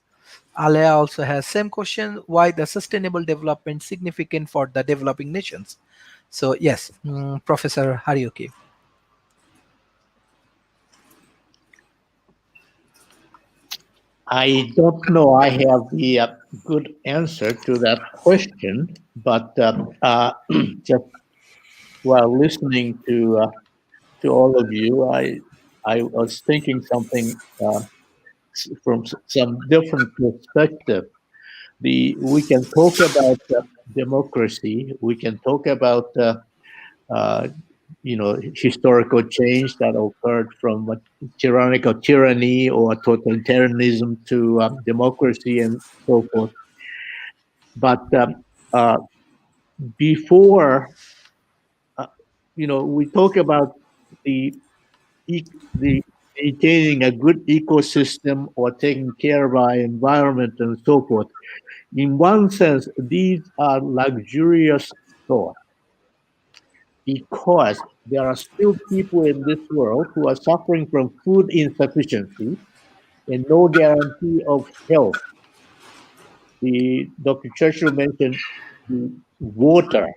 Alea also has same question. Why the sustainable development significant for the developing nations? So yes, Professor Harioke. I don't know I have the good answer to that question, but just while listening to all of you, I was thinking something from some different perspective. We can talk about democracy. We can talk about uh, historical change that occurred from tyrannical tyranny or totalitarianism to democracy and so forth. But uh, before, we talk about the the maintaining a good ecosystem or taking care of our environment and so forth. In one sense, these are luxurious thoughts because there are still people in this world who are suffering from food insufficiency and no guarantee of health. Dr. Churchill mentioned the water.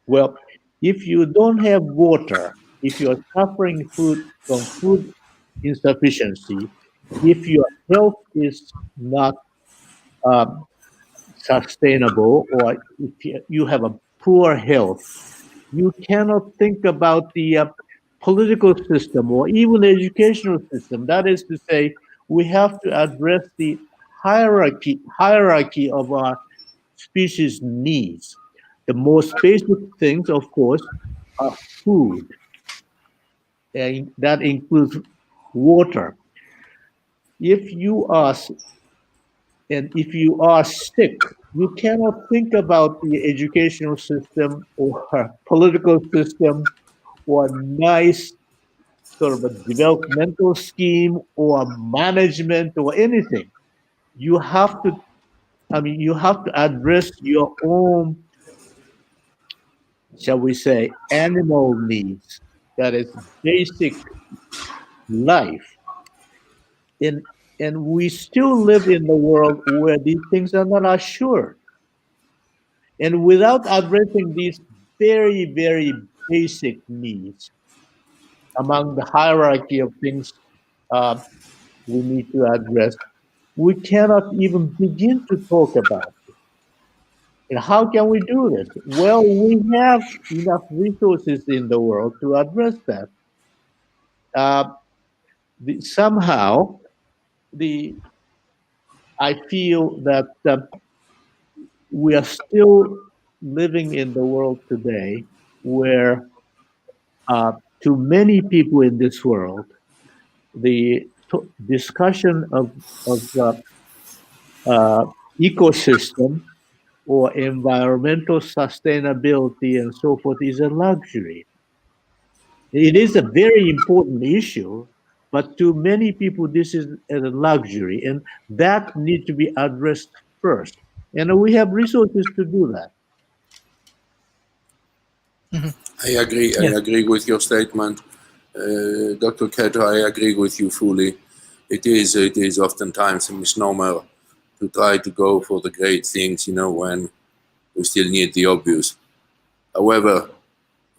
Well, if you don't have water, if you're suffering from food insufficiency, if your health is not um, sustainable, or if you have a poor health, you cannot think about the political system or even the educational system. That is to say, we have to address the hierarchy of our species needs. The most basic things, of course, are food, and that includes water. If you are if you are sick, you cannot think about the educational system or political system or nice sort of a developmental scheme or management or anything. You have to, you have to address your own, shall we say, animal needs. That is basic life. And, and we still live in the world where these things are not assured. And without addressing these very, very basic needs among the hierarchy of things we need to address, we cannot even begin to talk about it. And how can we do this? Well, we have enough resources in the world to address that. Uh, somehow, I feel that we are still living in the world today where to many people in this world, the discussion of ecosystem or environmental sustainability and so forth is a luxury. It is a very important issue, but to many people, this is a luxury, and that needs to be addressed first. And we have resources to do that. I agree. I Yes. agree with your statement, Dr. Keto. I agree with you fully. It is oftentimes a misnomer to try to go for the great things, when we still need the obvious. However,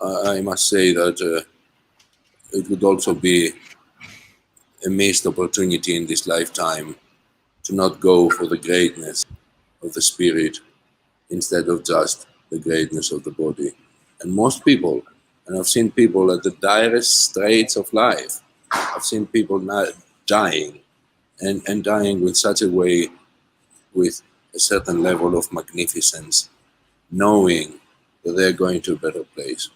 I must say that it would also be a missed opportunity in this lifetime to not go for the greatness of the spirit instead of just the greatness of the body. And most people, and I've seen people at the direst straits of life, I've seen people now dying, and dying with such a way, with a certain level of magnificence, knowing that they're going to a better place.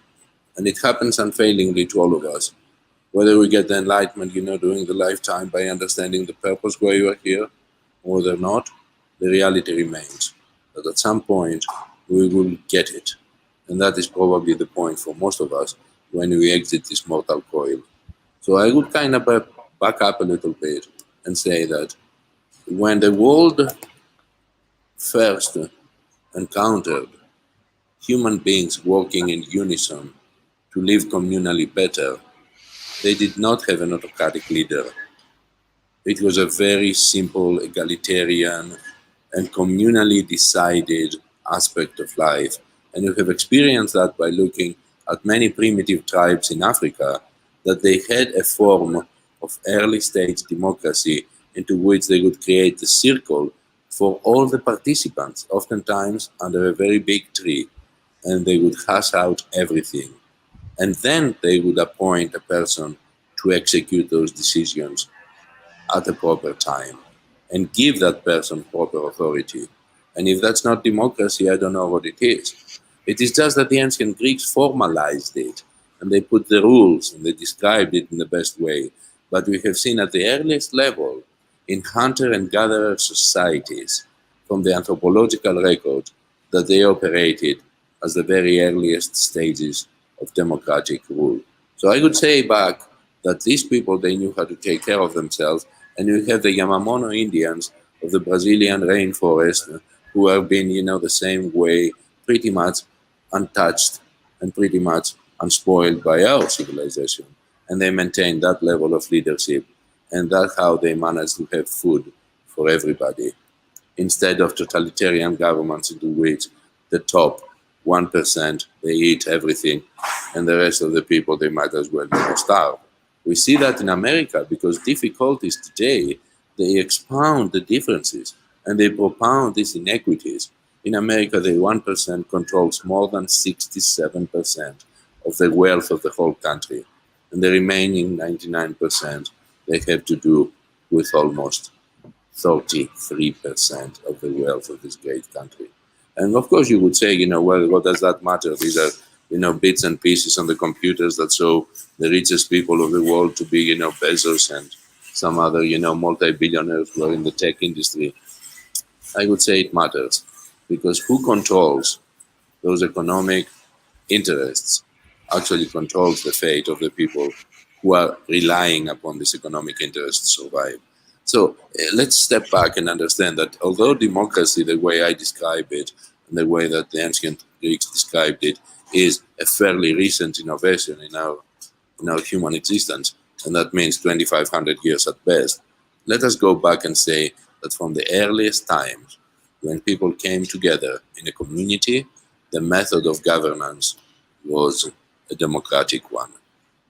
And it happens unfailingly to all of us. Whether we get the enlightenment, during the lifetime by understanding the purpose why you are here, or whether not, the reality remains that at some point we will get it. And that is probably the point for most of us when we exit this mortal coil. So I would kind of back up a little bit and say that when the world first encountered human beings working in unison to live communally better, they did not have an autocratic leader. It was a very simple, egalitarian, and communally decided aspect of life. And you have experienced that by looking at many primitive tribes in Africa, that they had a form of early stage democracy into which they would create a circle for all the participants, oftentimes under a very big tree, and they would hash out everything. And then they would appoint a person to execute those decisions at the proper time and give that person proper authority. And if that's not democracy, I don't know what it is. It is just that the ancient Greeks formalized it, and they put the rules and they described it in the best way. But we have seen at the earliest level in hunter and gatherer societies from the anthropological record that they operated as the very earliest stages of democratic rule. So I would say back that these people, they knew how to take care of themselves. And you have the Yamamono Indians of the Brazilian rainforest who have been, the same way, pretty much untouched and pretty much unspoiled by our civilization. And they maintain that level of leadership. And that's how they manage to have food for everybody, instead of totalitarian governments into which the top 1%, they eat everything, and the rest of the people, they might as well starve. We see that in America because difficulties today, they expound the differences and they propound these inequities. In America, the 1% controls more than 67% of the wealth of the whole country. And the remaining 99%, they have to do with almost 33% of the wealth of this great country. And of course, you would say, well, what does that matter? These are, bits and pieces on the computers that show the richest people of the world to be, Bezos and some other, multi-billionaires who are in the tech industry. I would say it matters because who controls those economic interests actually controls the fate of the people who are relying upon this economic interest to survive. So let's step back and understand that although democracy, the way I describe it, and the way that the ancient Greeks described it, is a fairly recent innovation in our human existence, and that means 2,500 years at best. Let us go back and say that from the earliest times, when people came together in a community, the method of governance was a democratic one.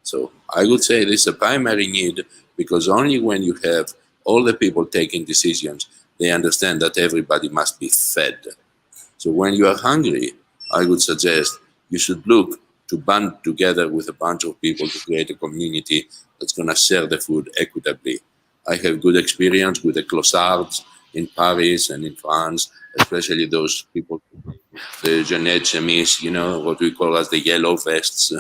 So I would say this is a primary need because only when you have all the people taking decisions, they understand that everybody must be fed. So when you are hungry, I would suggest you should look to band together with a bunch of people to create a community that's going to share the food equitably. I have good experience with the clossards in Paris and in France, especially those people, the Jeanette Chemise, what we call as the yellow vests,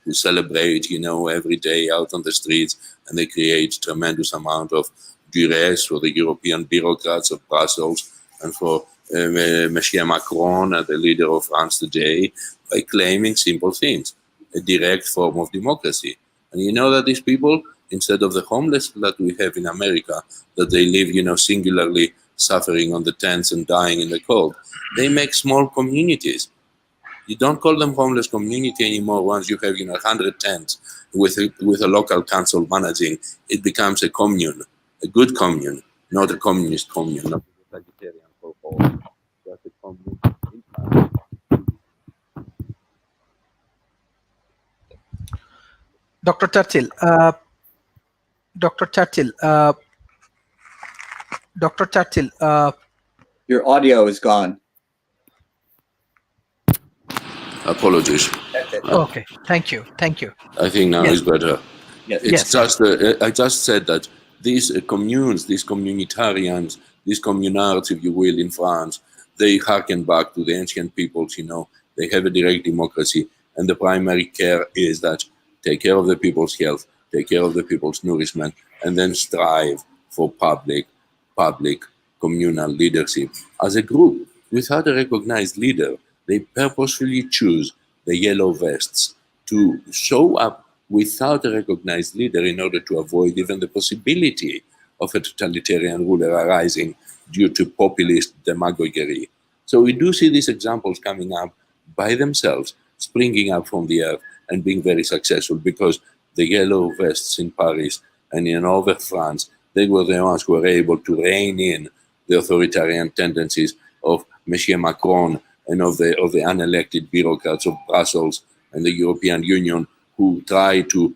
who celebrate, every day out on the streets, and they create tremendous amount of duress for the European bureaucrats of Brussels and for Monsieur Macron, the leader of France today, by claiming simple things, a direct form of democracy. And you know that these people, instead of the homeless that we have in America, that they live, singularly suffering on the tents and dying in the cold, they make small communities. You don't call them homeless community anymore. Once you have, 100 tents with a local council managing, it becomes a commune, a good commune, not a communist commune, not a vegetarian for all, just a commune. Dr. Churchill, Dr. Churchill, Dr. Churchill. Your audio is gone. Apologies. Okay, thank you. I think now is better. Yes. It's just, I just said that these communes, these communitarians, these communards, if you will, in France, they harken back to the ancient peoples, they have a direct democracy, and the primary care is that take care of the people's health, take care of the people's nourishment, and then strive for public communal leadership. As a group, without a recognized leader, they purposefully choose the yellow vests to show up without a recognized leader in order to avoid even the possibility of a totalitarian ruler arising due to populist demagoguery. So we do see these examples coming up by themselves, springing up from the earth and being very successful, because the yellow vests in Paris and in over France, they were the ones who were able to rein in the authoritarian tendencies of Monsieur Macron and of the unelected bureaucrats of Brussels and the European Union, who try to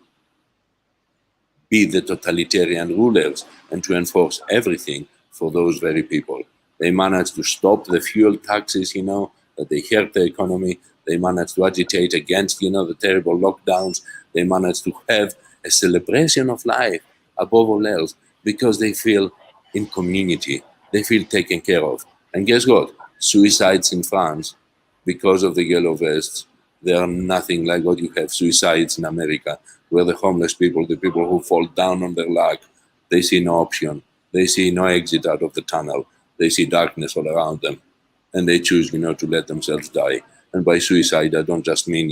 be the totalitarian rulers and to enforce everything for those very people. They managed to stop the fuel taxes, that they hurt the economy. They managed to agitate against, the terrible lockdowns. They managed to have a celebration of life above all else, because they feel in community. They feel taken care of. And guess what? Suicides in France, because of the yellow vests, they are nothing like what you have suicides in America, where the homeless people, the people who fall down on their luck, they see no option. They see no exit out of the tunnel. They see darkness all around them. And they choose, to let themselves die. And by suicide, I don't just mean,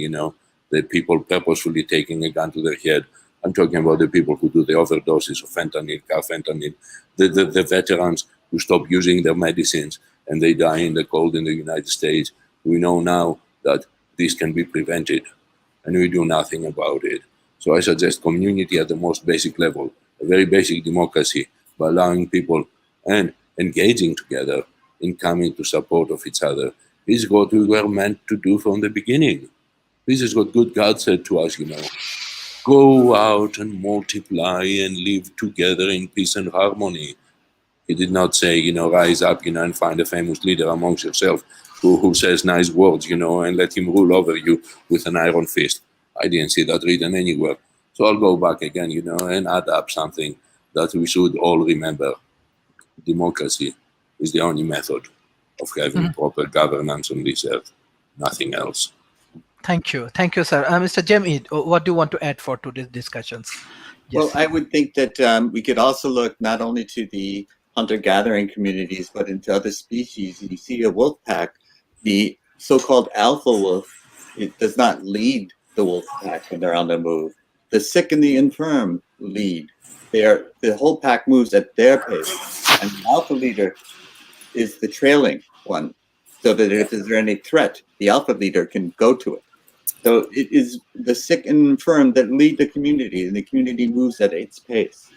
the people purposefully taking a gun to their head. I'm talking about the people who do the overdoses of fentanyl, carfentanil, the veterans who stop using their medicines and they die in the cold in the United States. We know now that this can be prevented, and we do nothing about it. So I suggest community at the most basic level, a very basic democracy, by allowing people and engaging together in coming to support of each other. This is what we were meant to do from the beginning. This is what good God said to us, Go out and multiply and live together in peace and harmony. He did not say, rise up, and find a famous leader amongst yourself who says nice words, and let him rule over you with an iron fist. I didn't see that written anywhere. So I'll go back again, and add up something that we should all remember. Democracy is the only method of having proper governance on this earth. Nothing else. Thank you, sir. Mr. Jamid, what do you want to add for today's discussions? Yes. Well, I would think that we could also look not only to the hunter-gathering communities, but into other species. You see a wolf pack, the so-called alpha wolf, it does not lead the wolf pack when they're on the move. The sick and the infirm lead. The whole pack moves at their pace, and the alpha leader is the trailing one, so that if there's any threat, the alpha leader can go to it. So it is the sick and infirm that lead the community, and the community moves at its pace.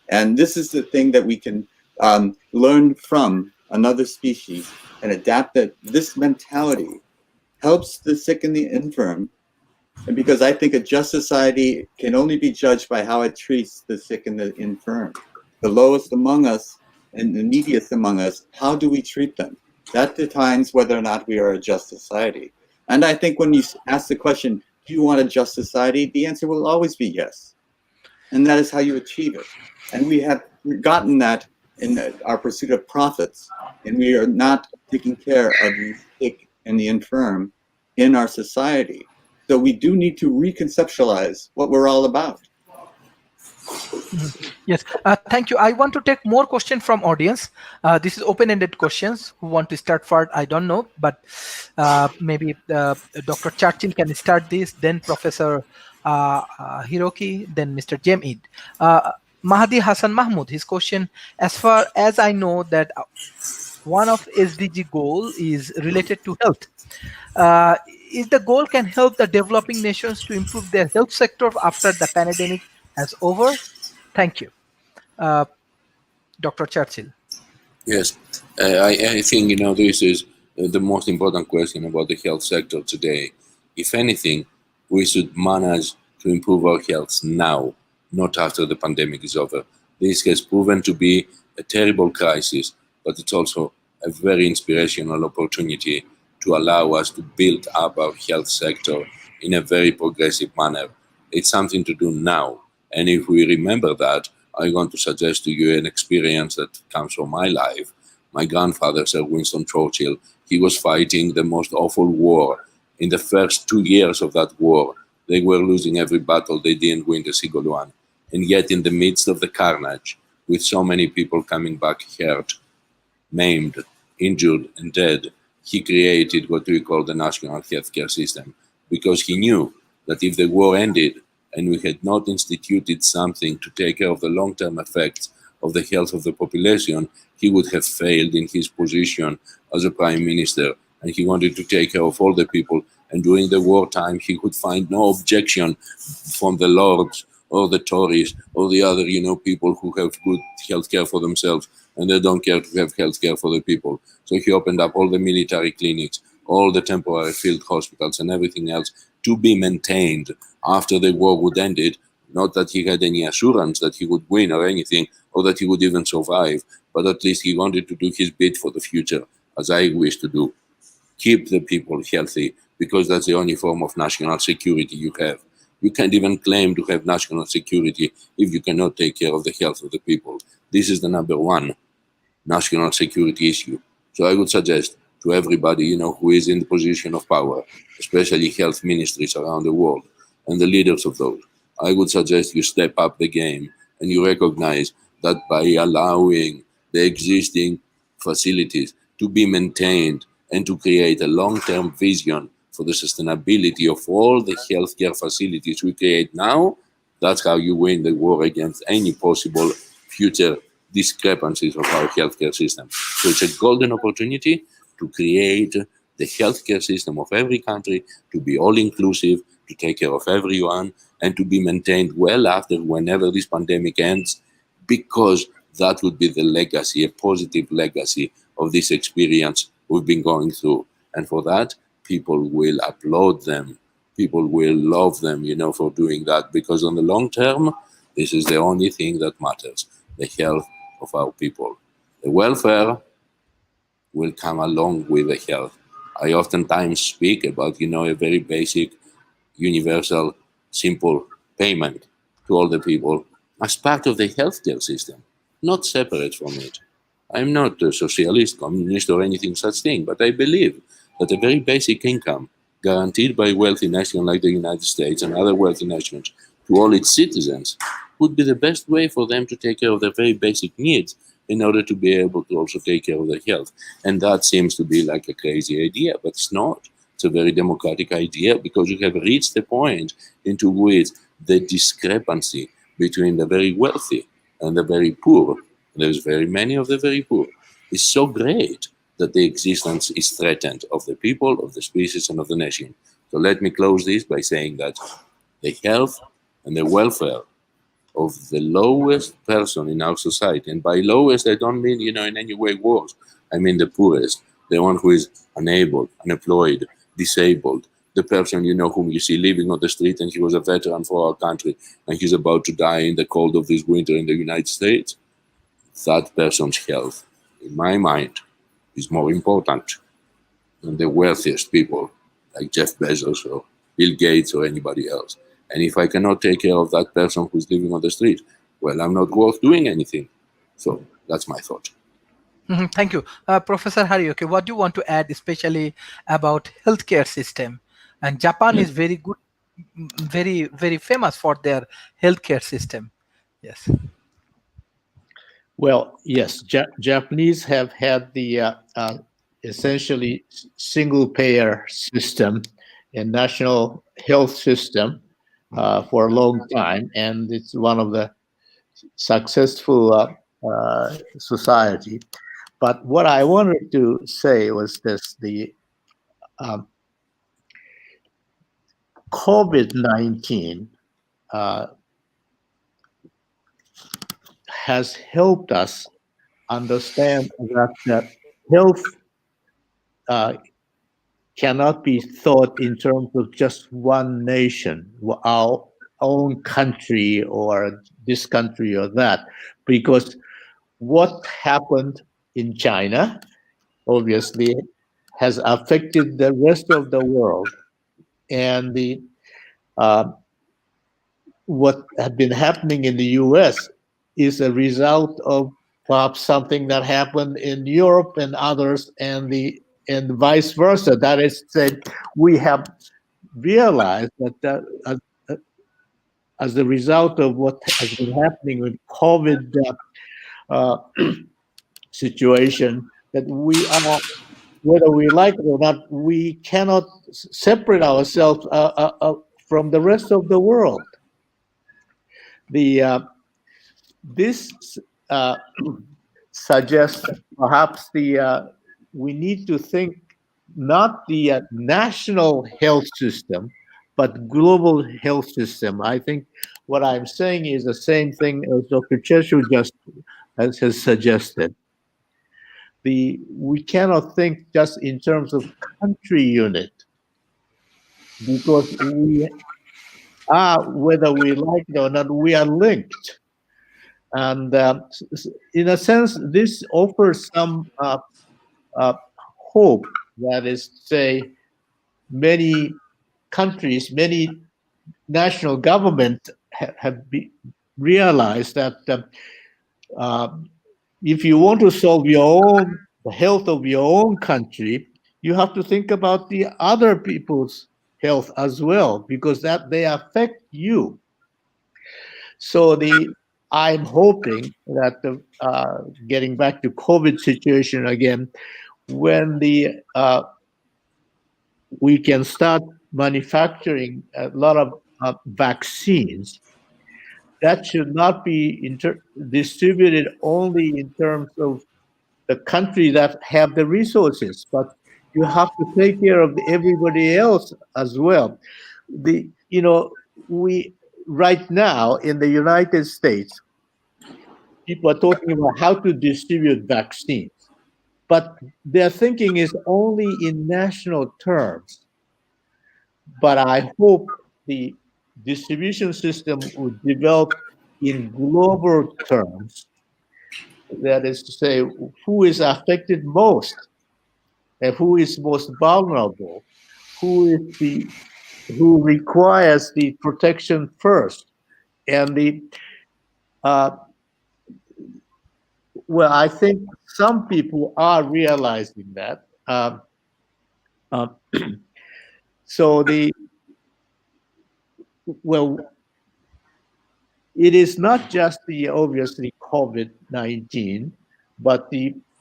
And this is the thing that we can learn from another species and adapt that. This mentality helps the sick and the infirm. And because I think a just society can only be judged by how it treats the sick and the infirm. The lowest among us and the neediest among us, how do we treat them? That determines whether or not we are a just society. And I think when you ask the question, do you want a just society? The answer will always be yes. And that is how you achieve it. And we have forgotten that in our pursuit of profits. And we are not taking care of the sick and the infirm in our society. So we do need to reconceptualize what we're all about. Yes, thank you. I want to take more questions from audience. This is open-ended questions. Who want to start first? I don't know, but maybe Dr. Churchill can start this, then Professor Hiroki, then Mr. Jemid. Mahdi Hassan Mahmoud, his question, as far as I know that one of SDG goal is related to health. Is the goal can help the developing nations to improve their health sector after the pandemic has over? Thank you. Dr. Churchill. Yes, I think, this is the most important question about the health sector today. If anything, we should manage to improve our health now, not after the pandemic is over. This has proven to be a terrible crisis, but it's also a very inspirational opportunity to allow us to build up our health sector in a very progressive manner. It's something to do now. And if we remember that, I'm going to suggest to you an experience that comes from my life. My grandfather, Sir Winston Churchill, he was fighting the most awful war. In the first 2 years of that war, they were losing every battle. They didn't win a single one. And yet, in the midst of the carnage, with so many people coming back hurt, maimed, injured, and dead, he created what we call the national healthcare system, because he knew that if the war ended and we had not instituted something to take care of the long-term effects of the health of the population, he would have failed in his position as a prime minister. And he wanted to take care of all the people. And during the wartime, he could find no objection from the lords or the Tories or the other, people who have good healthcare for themselves and they don't care to have healthcare for the people. So he opened up all the military clinics, all the temporary field hospitals and everything else to be maintained after the war would end it. Not that he had any assurance that he would win or anything, or that he would even survive, but at least he wanted to do his bit for the future, as I wish to do. Keep the people healthy, because that's the only form of national security you have. You can't even claim to have national security if you cannot take care of the health of the people. This is the number one national security issue. So I would suggest to everybody, who is in the position of power, especially health ministries around the world and the leaders of those, I would suggest you step up the game and you recognize that by allowing the existing facilities to be maintained and to create a long-term vision for the sustainability of all the healthcare facilities we create now, that's how you win the war against any possible future discrepancies of our healthcare system. So it's a golden opportunity to create the healthcare system of every country to be all-inclusive, to take care of everyone, and to be maintained well after whenever this pandemic ends, because that would be the legacy, a positive legacy of this experience we've been going through. And for that, people will applaud them. People will love them, for doing that, because on the long term, this is the only thing that matters, the health of our people. The welfare will come along with the health. I oftentimes speak about, a very basic, universal, simple payment to all the people as part of the healthcare system, not separate from it. I'm not a socialist, communist, or anything such thing, but I believe that a very basic income guaranteed by a wealthy nation like the United States and other wealthy nations to all its citizens would be the best way for them to take care of their very basic needs in order to be able to also take care of their health. And that seems to be like a crazy idea, but it's not. It's a very democratic idea, because you have reached the point into which the discrepancy between the very wealthy and the very poor, there's very many of the very poor, is so great that the existence is threatened of the people, of the species, and of the nation. So let me close this by saying that the health and the welfare of the lowest person in our society, and by lowest I don't mean, in any way worse, I mean the poorest, the one who is unable, unemployed, disabled, the person, whom you see living on the street and he was a veteran for our country and he's about to die in the cold of this winter in the United States. That person's health, in my mind, is more important than the wealthiest people like Jeff Bezos or Bill Gates or anybody else. And if I cannot take care of that person who's living on the street, well, I'm not worth doing anything. So that's my thought. Thank you. Professor Harioke, what do you want to add, especially about healthcare system? And Japan is very good, very famous for their healthcare system. Yes. Well, yes, Japanese have had the essentially single-payer system and national health system for a long time, and it's one of the successful society. But what I wanted to say was this: the COVID-19 has helped us understand that health cannot be thought in terms of just one nation, our own country or this country or that, because what happened in China obviously has affected the rest of the world, and the what had been happening in the US is a result of perhaps something that happened in Europe and others, and vice versa. That is said, we have realized that as a result of what has been happening with COVID uh, situation, that we are, whether we like it or not, we cannot separate ourselves from the rest of the world. This suggests that perhaps we need to think not the national health system, but global health system. I think what I'm saying is the same thing as Dr. Churchill just has suggested. We cannot think just in terms of country unit, because we are, whether we like it or not, we are linked. And in a sense, this offers some hope. That is to say, many countries, many national governments have realized that if you want to solve the health of your own country, you have to think about the other people's health as well, because that they affect you. So I'm hoping that getting back to COVID situation again, when we can start manufacturing a lot of vaccines, that should not be distributed only in terms of the country that have the resources, but you have to take care of everybody else as well. We right now in the United States, people are talking about how to distribute vaccines, but their thinking is only in national terms. But I hope the distribution system would develop in global terms. That is to say, who is affected most, and who is most vulnerable, who requires the protection first, and well, I think some people are realizing that. So it is not just obviously COVID-19, but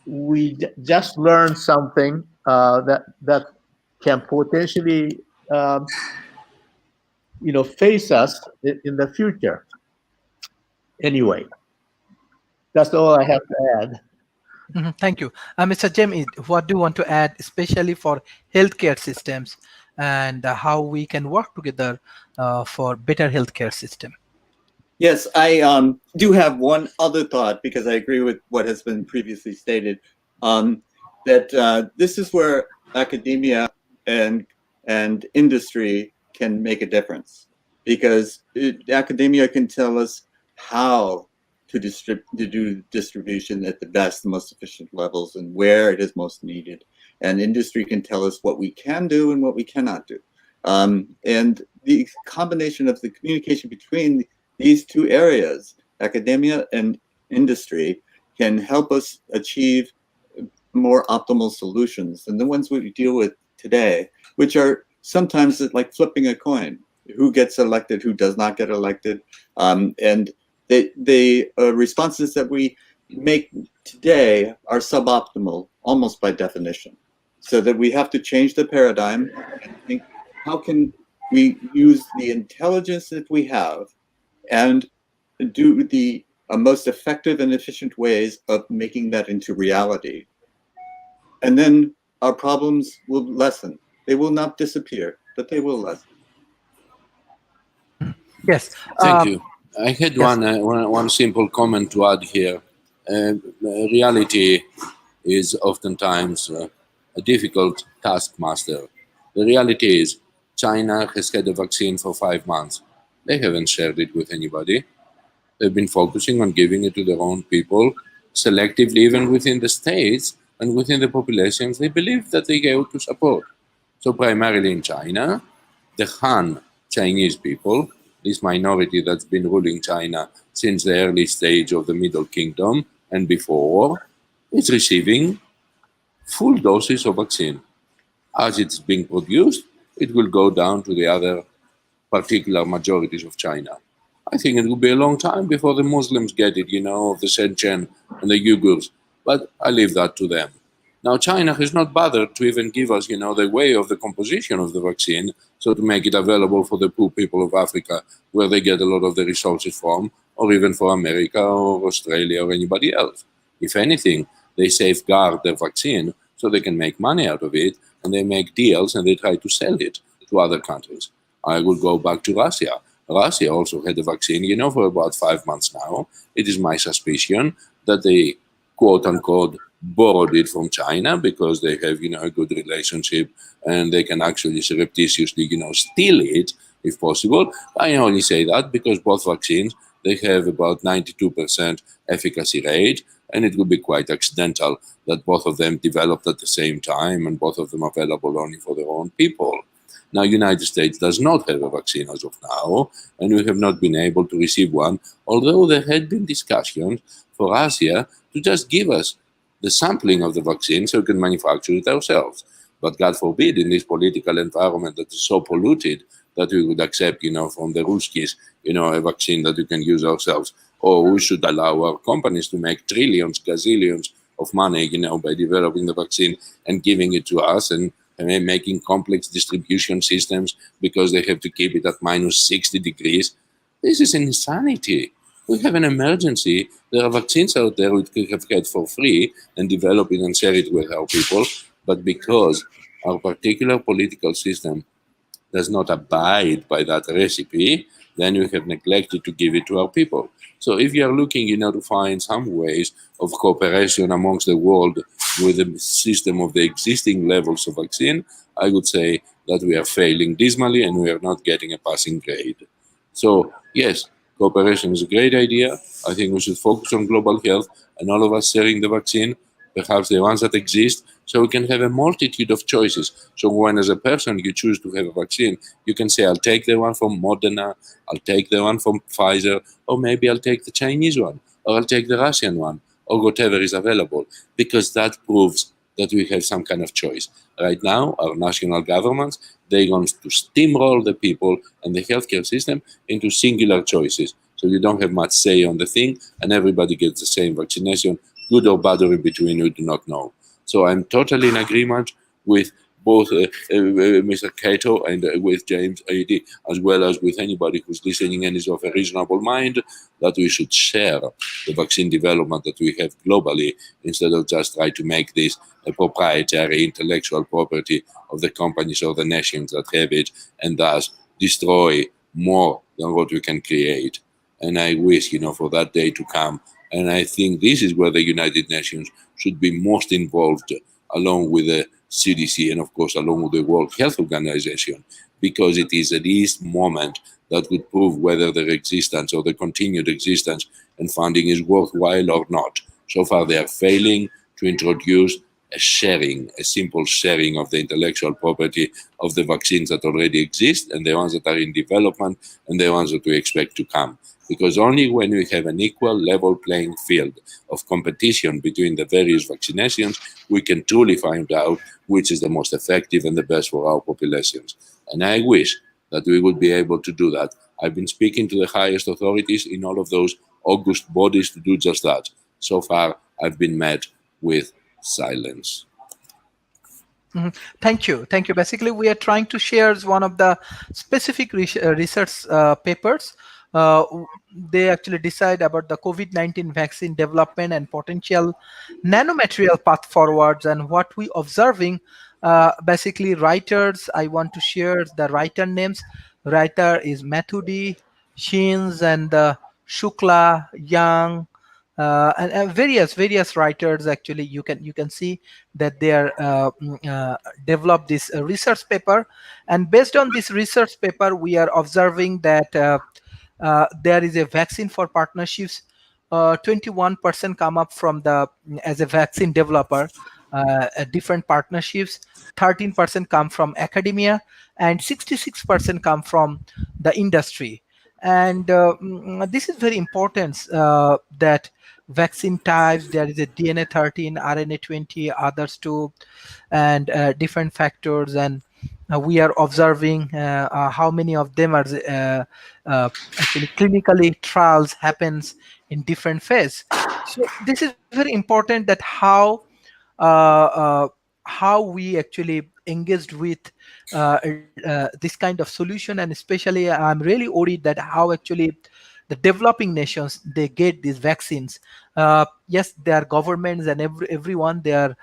we just learned something that can potentially face us in the future. Anyway, that's all I have to add. Thank you. Mr. Jamie, what do you want to add, especially for healthcare systems and how we can work together for better healthcare system? Yes, I do have one other thought, because I agree with what has been previously stated, that this is where academia and industry can make a difference, because academia can tell us how to do distribution at the best, the most efficient levels, and where it is most needed, and industry can tell us what we can do and what we cannot do, and the combination of the communication between these two areas, academia and industry, can help us achieve more optimal solutions than the ones we deal with today, which are sometimes it's like flipping a coin. Who gets elected, who does not get elected. And the responses that we make today are suboptimal, almost by definition. So that we have to change the paradigm and think, how can we use the intelligence that we have and do the most effective and efficient ways of making that into reality? And then our problems will lessen. They will not disappear, but they will lessen. Yes. Thank you. I had yes. one simple comment to add here. Reality is oftentimes a difficult taskmaster. The reality is China has had a vaccine for 5 months. They haven't shared it with anybody. They've been focusing on giving it to their own people, selectively, even within the states and within the populations they believe that they go to support. So primarily in China, the Han Chinese people, this minority that's been ruling China since the early stage of the Middle Kingdom and before, is receiving full doses of vaccine. As it's being produced, it will go down to the other particular majorities of China. I think it will be a long time before the Muslims get it, of the Shenzhen and the Uyghurs, but I leave that to them. Now, China has not bothered to even give us, the way of the composition of the vaccine, so to make it available for the poor people of Africa, where they get a lot of the resources from, or even for America or Australia or anybody else. If anything, they safeguard their vaccine so they can make money out of it, and they make deals and they try to sell it to other countries. I will go back to Russia. Russia also had a vaccine, for about 5 months now. It is my suspicion that they, quote unquote, borrowed it from China because they have, a good relationship and they can actually surreptitiously, steal it if possible. I only say that because both vaccines, they have about 92% efficacy rate, and it would be quite accidental that both of them developed at the same time and both of them available only for their own people. Now, United States does not have a vaccine as of now, and we have not been able to receive one, although there had been discussions for Russia to just give us the sampling of the vaccine so we can manufacture it ourselves. But God forbid, in this political environment that is so polluted, that we would accept, from the Ruskies, a vaccine that we can use ourselves. Or we should allow our companies to make trillions, gazillions of money, by developing the vaccine and giving it to us and making complex distribution systems because they have to keep it at minus 60 degrees. This is insanity. We have an emergency. There are vaccines out there we could have had for free and develop it and share it with our people. But because our particular political system does not abide by that recipe, then we have neglected to give it to our people. So if you are looking, to find some ways of cooperation amongst the world with the system of the existing levels of vaccine, I would say that we are failing dismally and we are not getting a passing grade. So yes, cooperation is a great idea. I think we should focus on global health and all of us sharing the vaccine, perhaps the ones that exist, so we can have a multitude of choices. So when as a person you choose to have a vaccine, you can say, I'll take the one from Moderna, I'll take the one from Pfizer, or maybe I'll take the Chinese one, or I'll take the Russian one, or whatever is available, because that proves that we have some kind of choice. Right now, our national governments, they want to steamroll the people and the healthcare system into singular choices. So you don't have much say on the thing, and everybody gets the same vaccination, good or bad or in between, we do not know. So I'm totally in agreement with both Mr. Cato and with James A.D., as well as with anybody who's listening and is of a reasonable mind, that we should share the vaccine development that we have globally instead of just try to make this a proprietary intellectual property of the companies or the nations that have it, and thus destroy more than what we can create. And I wish, for that day to come. And I think this is where the United Nations should be most involved, along with the CDC and, of course, along with the World Health Organization, because it is at this moment that would prove whether their existence or the continued existence and funding is worthwhile or not. So far, they are failing to introduce a simple sharing of the intellectual property of the vaccines that already exist and the ones that are in development and the ones that we expect to come. because only when we have an equal level playing field of competition between the various vaccinations, we can truly find out which is the most effective and the best for our populations. And I wish that we would be able to do that. I've been speaking to the highest authorities in all of those august bodies to do just that. So far, I've been met with silence. Thank you. Thank you. Basically, we are trying to share one of the specific research papers. They actually decide about the COVID-19 vaccine development and potential nanomaterial path forwards and what we observing. Basically, writers, I want to share the writer names. Writer is Mathudi, Shins, and Shukla, Yang, and various writers. Actually, you can see that they are developed this research paper, and based on this research paper, we are observing that there is a vaccine for partnerships. 21% come up from the as a vaccine developer, different partnerships. 13% come from academia, and 66% come from the industry. And this is very important that vaccine types, there is a DNA 13, RNA 20, others too, and different factors. And we are observing how many of them are actually clinically trials happens in different phase. So this is very important, that how we actually engaged with this kind of solution. And especially I'm really worried that how actually the developing nations, they get these vaccines. Yes, there are governments and everyone, they are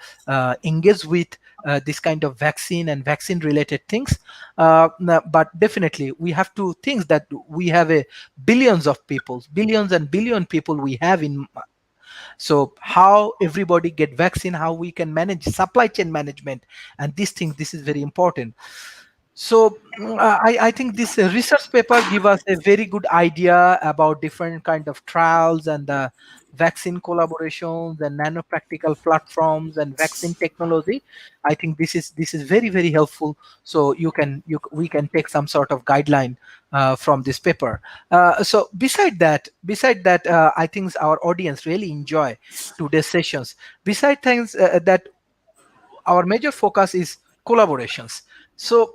engaged with this kind of vaccine and vaccine related things. But definitely we have to think that we have a billions of people, billions and billion people we have in. So how everybody get vaccine, how we can manage supply chain management, and these things, this is very important. So I think this research paper give us a very good idea about different kind of trials and vaccine collaborations and nanopractical platforms and vaccine technology. I think this is very helpful. So we can take some sort of guideline from this paper. So beside that, I think our audience really enjoy today's sessions. Beside things that our major focus is collaborations. So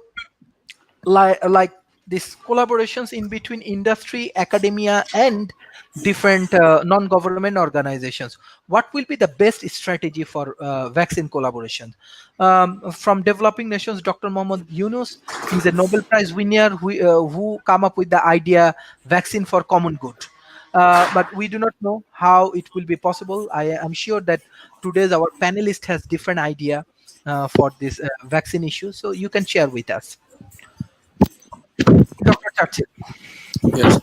like these collaborations in between industry, academia, and different non-government organizations, what will be the best strategy for vaccine collaboration? From developing nations, Dr. Mohammad Yunus, he's a Nobel Prize winner who come up with the idea vaccine for common good. But we do not know how it will be possible. I am sure that today's our panelist has different idea for this vaccine issue, so you can share with us. Dr. Churchill. Yes,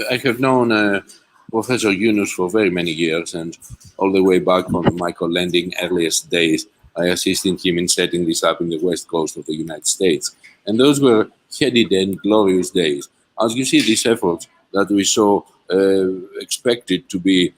I have known Professor Yunus for very many years, and all the way back from Michael Landing earliest days, I assisted him in setting this up in the west coast of the United States. And those were heady and glorious days. As you see, these efforts that we saw expected to be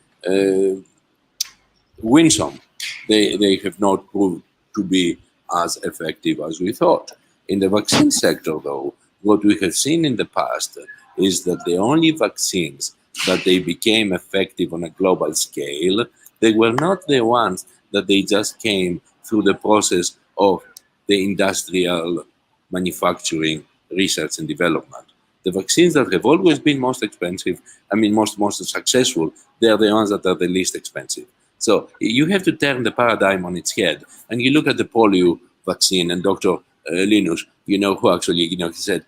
winsome, they have not proved to be as effective as we thought. In the vaccine sector, though, what we have seen in the past is that the only vaccines that they became effective on a global scale, they were not the ones that they just came through the process of the industrial manufacturing, research and development. The vaccines that have always been most expensive, most successful, they are the ones that are the least expensive. So you have to turn the paradigm on its head. And you look at the polio vaccine, and Dr. Linus, who actually, he said,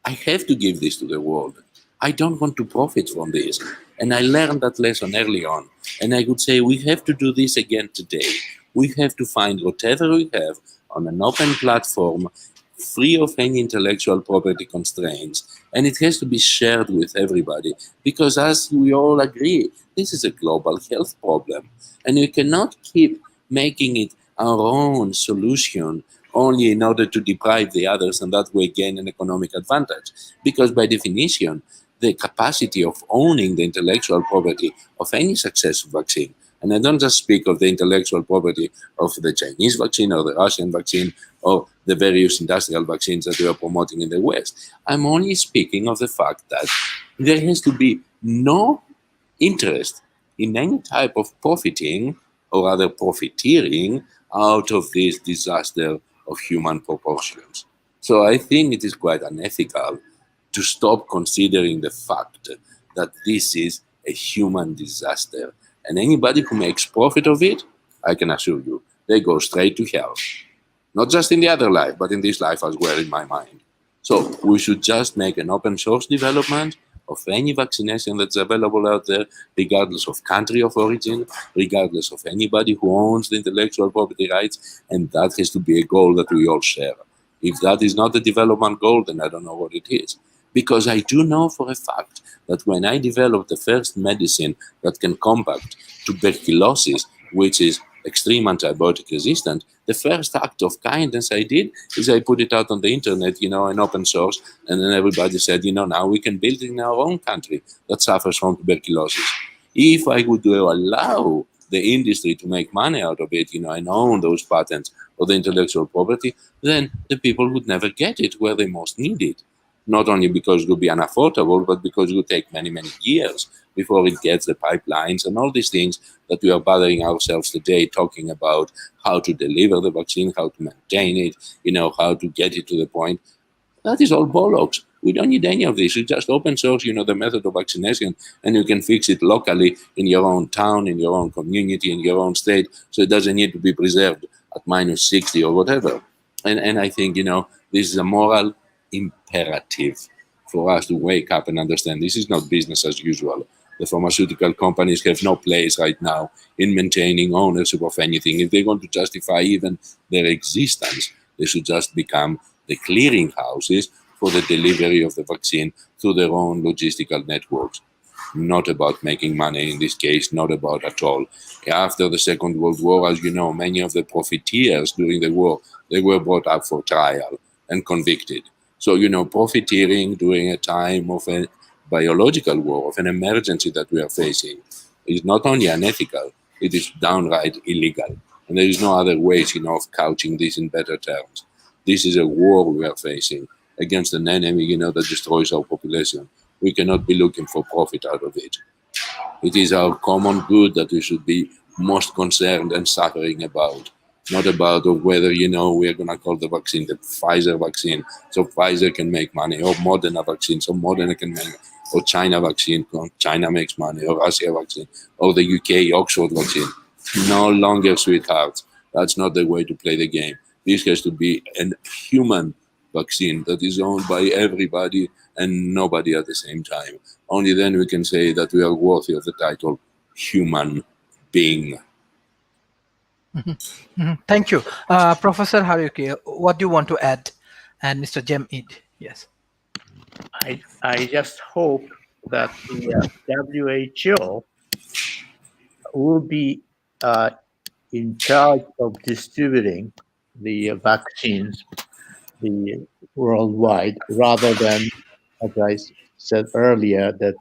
I have to give this to the world. I don't want to profit from this. And I learned that lesson early on. And I would say, we have to do this again today. We have to find whatever we have on an open platform, free of any intellectual property constraints. And it has to be shared with everybody. Because as we all agree, this is a global health problem. And we cannot keep making it our own solution only in order to deprive the others and that way gain an economic advantage. Because by definition, the capacity of owning the intellectual property of any successful vaccine, and I don't just speak of the intellectual property of the Chinese vaccine or the Russian vaccine or the various industrial vaccines that we are promoting in the West. I'm only speaking of the fact that there has to be no interest in any type of profiting or rather profiteering out of this disaster of human proportions. So I think it is quite unethical to stop considering the fact that this is a human disaster. And anybody who makes profit of it, I can assure you, they go straight to hell. Not just in the other life, but in this life as well, in my mind. So we should just make an open source development of any vaccination that's available out there, regardless of country of origin, regardless of anybody who owns the intellectual property rights, and that has to be a goal that we all share. If that is not a development goal, then I don't know what it is. Because I do know for a fact that when I developed the first medicine that can combat tuberculosis, which is extreme antibiotic resistant, the first act of kindness I did is I put it out on the internet, in open source, and then everybody said, now we can build it in our own country that suffers from tuberculosis. If I would allow the industry to make money out of it, and own those patents or the intellectual property, then the people would never get it where they most need it. Not only because it will be unaffordable, but because it will take many, many years before it gets the pipelines and all these things that we are bothering ourselves today talking about how to deliver the vaccine, how to maintain it, how to get it to the point. That is all bollocks. We don't need any of this. You just open source, the method of vaccination, and you can fix it locally in your own town, in your own community, in your own state, so it doesn't need to be preserved at minus 60 or whatever. And I think, this is a moral imperative for us to wake up and understand this is not business as usual. The pharmaceutical companies have no place right now in maintaining ownership of anything. If they want to justify even their existence, they should just become the clearinghouses for the delivery of the vaccine through their own logistical networks. Not about making money in this case, not about at all. After the Second World War, as you know, many of the profiteers during the war, they were brought up for trial and convicted. So, profiteering during a time of a biological war, of an emergency that we are facing, is not only unethical, it is downright illegal. And there is no other ways, of couching this in better terms. This is a war we are facing against an enemy, that destroys our population. We cannot be looking for profit out of it. It is our common good that we should be most concerned and suffering about. Not about whether, we're going to call the vaccine the Pfizer vaccine, so Pfizer can make money, or Moderna vaccine, so Moderna can make money, or China vaccine, China makes money, or Russia vaccine, or the UK Oxford vaccine. No longer, sweethearts. That's not the way to play the game. This has to be a human vaccine that is owned by everybody and nobody at the same time. Only then we can say that we are worthy of the title human being. Thank you. Professor Haruki, what do you want to add? And Mr. Jem-Eid, yes. I just hope that the WHO will be in charge of distributing the vaccines worldwide, rather than, as I said earlier, that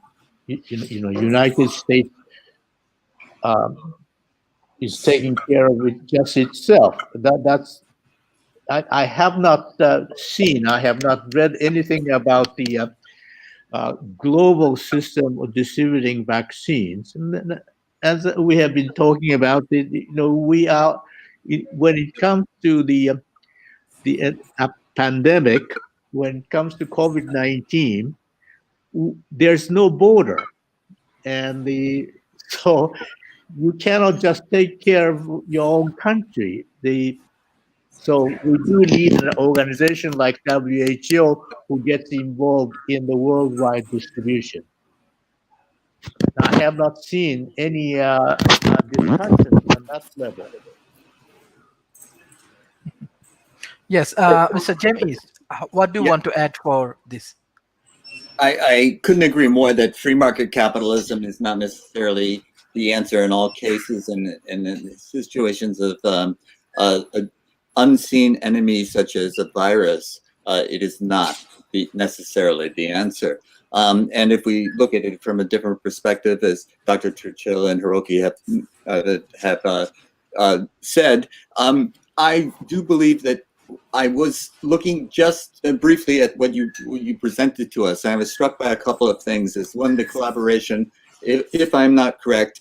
United States is taking care of it just itself. I have not seen, I have not read anything about the global system of distributing vaccines. And as we have been talking about, we are, when it comes to the pandemic, when it comes to COVID-19, there's no border, and so you cannot just take care of your own country. So we do need an organization like WHO who gets involved in the worldwide distribution. I have not seen any discussion on that level. Yes, Mr. Jem-Eid, what do you want to add for this? I couldn't agree more that free market capitalism is not necessarily the answer in all cases, and in situations of an unseen enemy such as a virus, it is not necessarily the answer. And if we look at it from a different perspective, as Dr. Churchill and Hiroki have said, I do believe that I was looking just briefly at what you presented to us, and I was struck by a couple of things. Is one, the collaboration. If I'm not correct,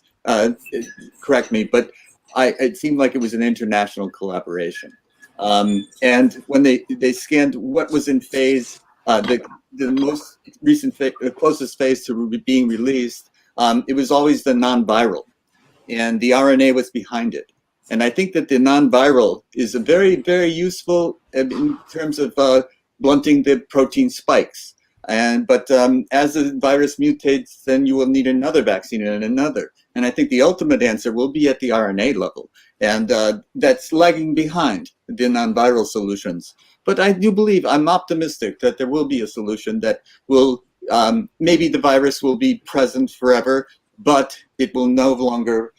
correct me, but it seemed like it was an international collaboration. And when they scanned what was in phase, the most recent, the closest phase to being released, it was always the non-viral, and the RNA was behind it. And I think that the non-viral is a very, very useful in terms of blunting the protein spikes. But as the virus mutates, then you will need another vaccine and another. And I think the ultimate answer will be at the RNA level. And that's lagging behind the non-viral solutions. But I do believe, I'm optimistic that there will be a solution that will, maybe the virus will be present forever, but it will no longer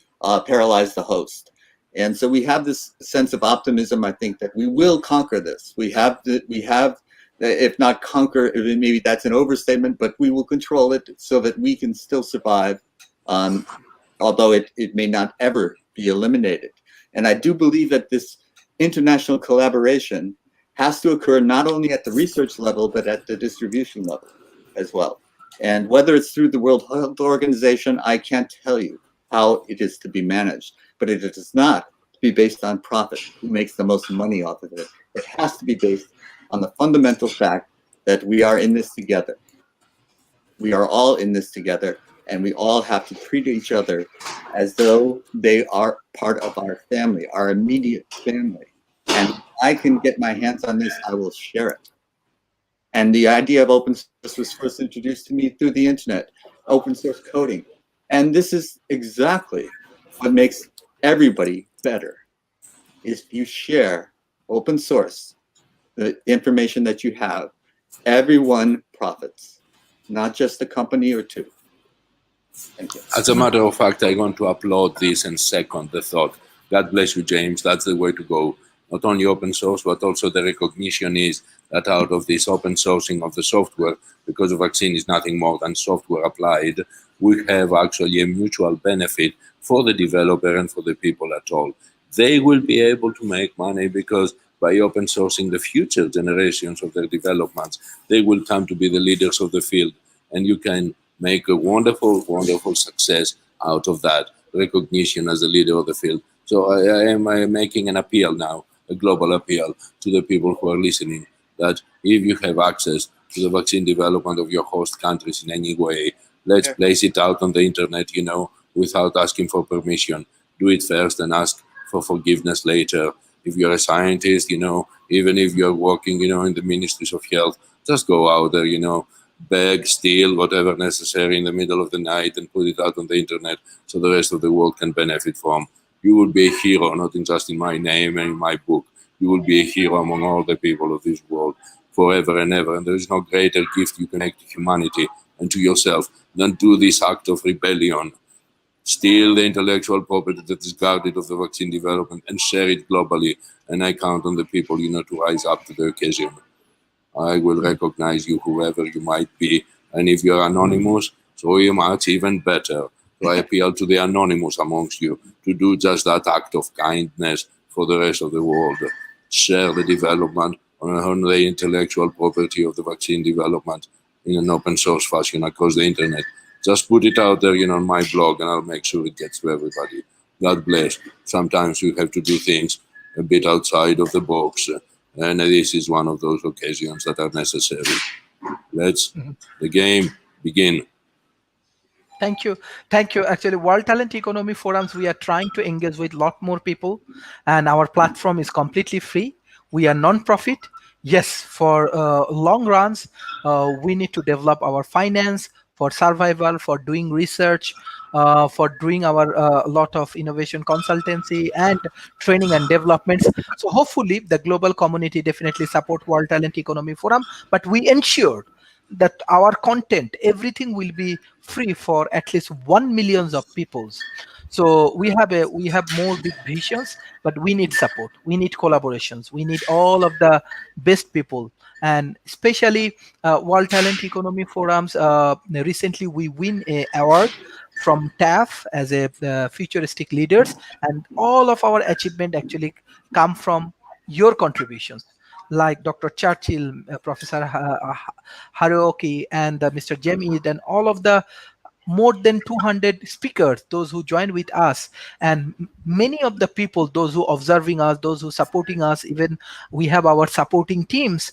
paralyze the host. And so we have this sense of optimism, I think, that we will conquer this. We have, if not conquer, maybe that's an overstatement, but we will control it so that we can still survive, although it may not ever be eliminated. And I do believe that this international collaboration has to occur not only at the research level, but at the distribution level as well. And whether it's through the World Health Organization, I can't tell you how it is to be managed. But it does not be based on profit, who makes the most money off of it. It has to be based on the fundamental fact that we are in this together. We are all in this together, and we all have to treat each other as though they are part of our family, our immediate family. And if I can get my hands on this, I will share it. And the idea of open source was first introduced to me through the internet, open source coding. And this is exactly what makes everybody better. Is you share open source, the information that you have, everyone profits, not just a company or two. Thank you. As a matter of fact, I want to applaud this and second the thought. God bless you, James. That's the way to go. Not only open source, but also the recognition is that out of this open sourcing of the software, because the vaccine is nothing more than software applied, we have actually a mutual benefit for the developer and for the people at all. They will be able to make money because by open sourcing the future generations of their developments, they will come to be the leaders of the field. And you can make a wonderful, wonderful success out of that recognition as the leader of the field. So I am making an appeal now, a global appeal to the people who are listening, that if you have access to the vaccine development of your host countries in any way, let's place it out on the internet, without asking for permission. Do it first and ask for forgiveness later. If you're a scientist, even if you're working, in the ministries of health, just go out there, beg, steal, whatever necessary in the middle of the night and put it out on the internet so the rest of the world can benefit from. You will be a hero, not just in my name and in my book. You will be a hero among all the people of this world forever and ever. And there is no greater gift you can make to humanity and to yourself than do this act of rebellion. Steal the intellectual property that is guarded of the vaccine development and share it globally. And I count on the people, to rise up to the occasion. I will recognize you, whoever you might be. And if you're anonymous, so you much, even better. So I appeal to the anonymous amongst you to do just that act of kindness for the rest of the world. Share the development on the intellectual property of the vaccine development in an open source fashion across the internet. Just put it out there, on my blog, and I'll make sure it gets to everybody. God bless. Sometimes you have to do things a bit outside of the box, and this is one of those occasions that are necessary. Let's the game begin. Thank you. Thank you. Actually, World Talent Economy Forums, we are trying to engage with a lot more people, and our platform is completely free. We are non-profit. Yes, for long runs, we need to develop our finance for survival, for doing research, for doing our lot of innovation consultancy and training and developments. So hopefully the global community definitely support World Talent Economy Forum, but we ensure that our content, everything will be free for at least 1 million of peoples. So we have more big visions, but we need support, we need collaborations, we need all of the best people, and especially World Talent Economy Forums. Recently we win a award from TAF as a futuristic leaders, and all of our achievement actually come from your contributions. like Dr. Churchill, Professor Haruoki, and Mr. Jemid, and all of the more than 200 speakers, those who joined with us, and many of the people, those who observing us, those who supporting us, even we have our supporting teams.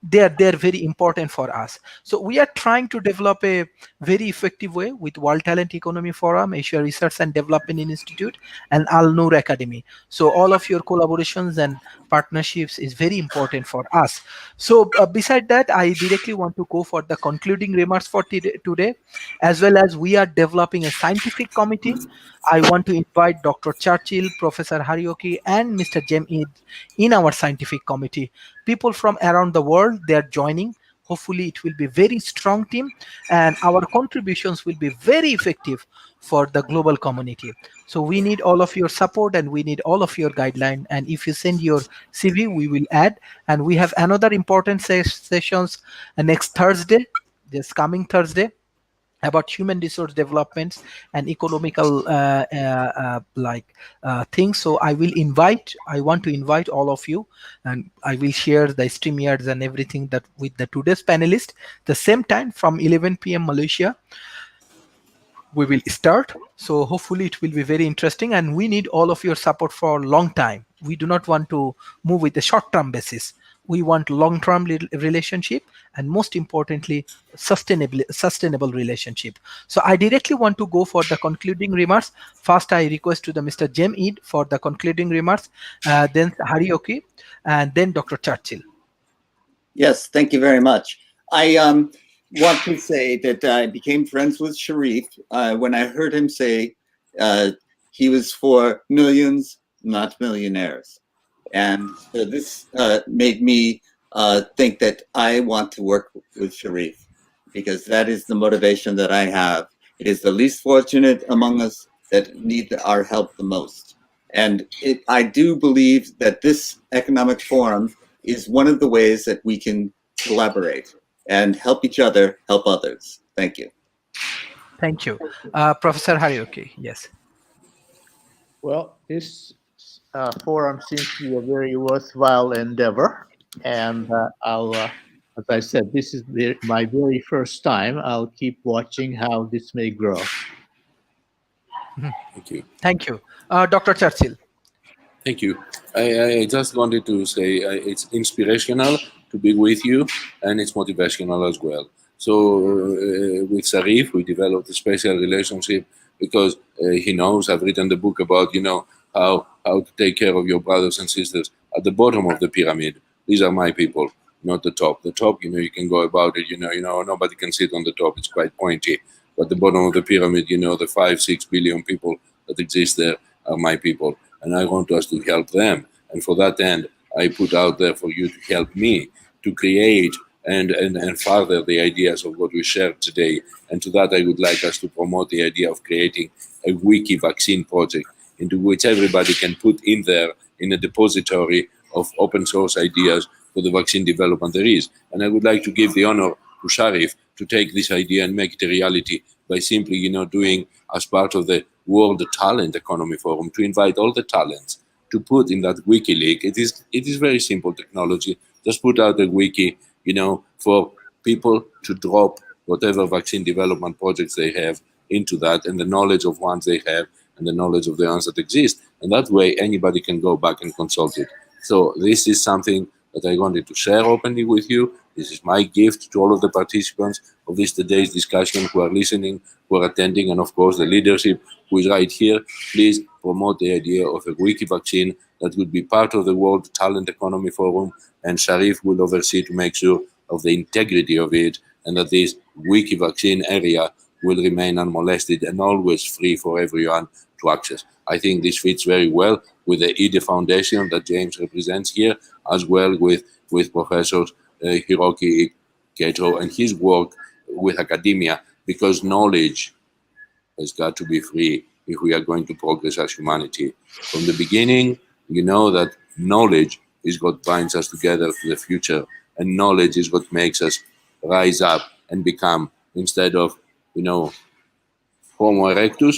They're very important for us. So we are trying to develop a very effective way with World Talent Economy Forum, Asia Research and Development Institute, and Al Noor Academy. So all of your collaborations and partnerships is very important for us. So beside that, I directly want to go for the concluding remarks for today. As well as we are developing a scientific committee, I want to invite Dr. Churchill, Professor Harioki, and Mr. Jem Eid in our scientific committee. People from around the world, they are joining. Hopefully it will be very strong team, and our contributions will be very effective for the global community. So we need all of your support, and we need all of your guideline, and if you send your CV, we will add. And we have another important sessions next Thursday, this coming Thursday, about human resource developments and economical things. So I want to invite all of you, and I will share the StreamYards and everything that with the today's panelist. The same time from 11 p.m. Malaysia, we will start. So hopefully it will be very interesting, and we need all of your support for a long time. We do not want to move with a short-term basis. We want long-term relationship, and most importantly, sustainable relationship. So I directly want to go for the concluding remarks. First, I request to the Mr. Jem Eid for the concluding remarks, then Harioki, and then Dr. Churchill. Yes, thank you very much. I want to say that I became friends with Sharif when I heard him say he was for millions, not millionaires. And so this made me think that I want to work with Sharif, because that is the motivation that I have. It is the least fortunate among us that need our help the most. And I do believe that this economic forum is one of the ways that we can collaborate and help each other, help others. Thank you. Thank you. Professor Harioki, yes. Well, this forum seems to be a very worthwhile endeavor, and as I said, this is my very first time. I'll keep watching how this may grow. Thank you. Thank you. Dr. Churchill. Thank you. I just wanted to say it's inspirational to be with you, and it's motivational as well. So with Sharif, we developed a special relationship because he knows I've written the book about, how to take care of your brothers and sisters at the bottom of the pyramid. These are my people, not the top. The top, you can go about it, nobody can sit on the top. It's quite pointy. But the bottom of the pyramid, the 5-6 billion people that exist there are my people. And I want us to help them. And for that end, I put out there for you to help me to create and further the ideas of what we shared today. And to that, I would like us to promote the idea of creating a wiki vaccine project into which everybody can put in there in a depository of open source ideas for the vaccine development there is. And I would like to give the honor to Sharif to take this idea and make it a reality by simply, doing as part of the World Talent Economy Forum, to invite all the talents to put in that wiki link. It is very simple technology. Just put out a wiki, for people to drop whatever vaccine development projects they have into that, and the knowledge of ones they have and the knowledge of the ones that exist. And that way anybody can go back and consult it. So this is something that I wanted to share openly with you. This is my gift to all of the participants of this today's discussion who are listening, who are attending, and of course the leadership who is right here. Please promote the idea of a wiki vaccine that would be part of the World Talent Economy Forum, and Sharif will oversee to make sure of the integrity of it, and that this wiki vaccine area will remain unmolested and always free for everyone to access. I think this fits very well with the IDE Foundation that James represents here, as well with Professors Hiroki Keto and his work with academia, because knowledge has got to be free if we are going to progress as humanity. From the beginning, you know that knowledge is what binds us together to the future, and knowledge is what makes us rise up and become, instead of, Homo erectus,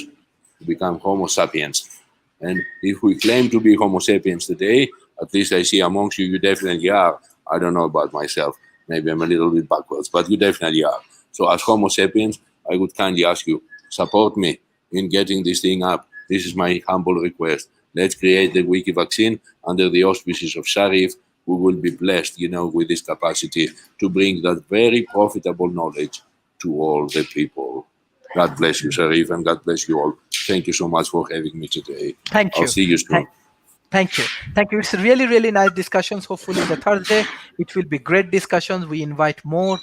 become Homo sapiens. And if we claim to be Homo sapiens today, At least I see amongst you, you definitely are. I don't know about myself. Maybe I'm a little bit backwards, but you definitely are. So as Homo sapiens, I would kindly ask you, support me in getting this thing up. This is my humble request. Let's create the wiki vaccine under the auspices of Sharif. We will be blessed, with this capacity to bring that very profitable knowledge to all the people. God bless you, Sharif, and God bless you all. Thank you so much for having me today. Thank I'll you. see you soon. Thank you. Thank you. It's really, really nice discussions. Hopefully, the Thursday, it will be great discussions. We invite more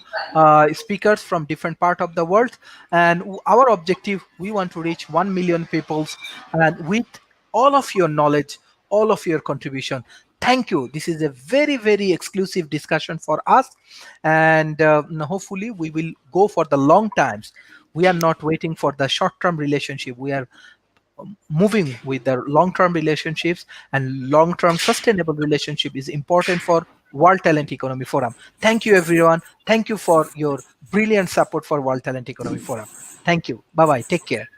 speakers from different part of the world. And our objective, we want to reach 1 million peoples. And with all of your knowledge, all of your contribution, thank you. This is a very, very exclusive discussion for us. And hopefully, we will go for the long times. We are not waiting for the short-term relationship. We are moving with the long-term relationships, and long-term sustainable relationship is important for World Talent Economy Forum. Thank you, everyone. Thank you for your brilliant support for World Talent Economy Forum. Thank you. Bye-bye. Take care.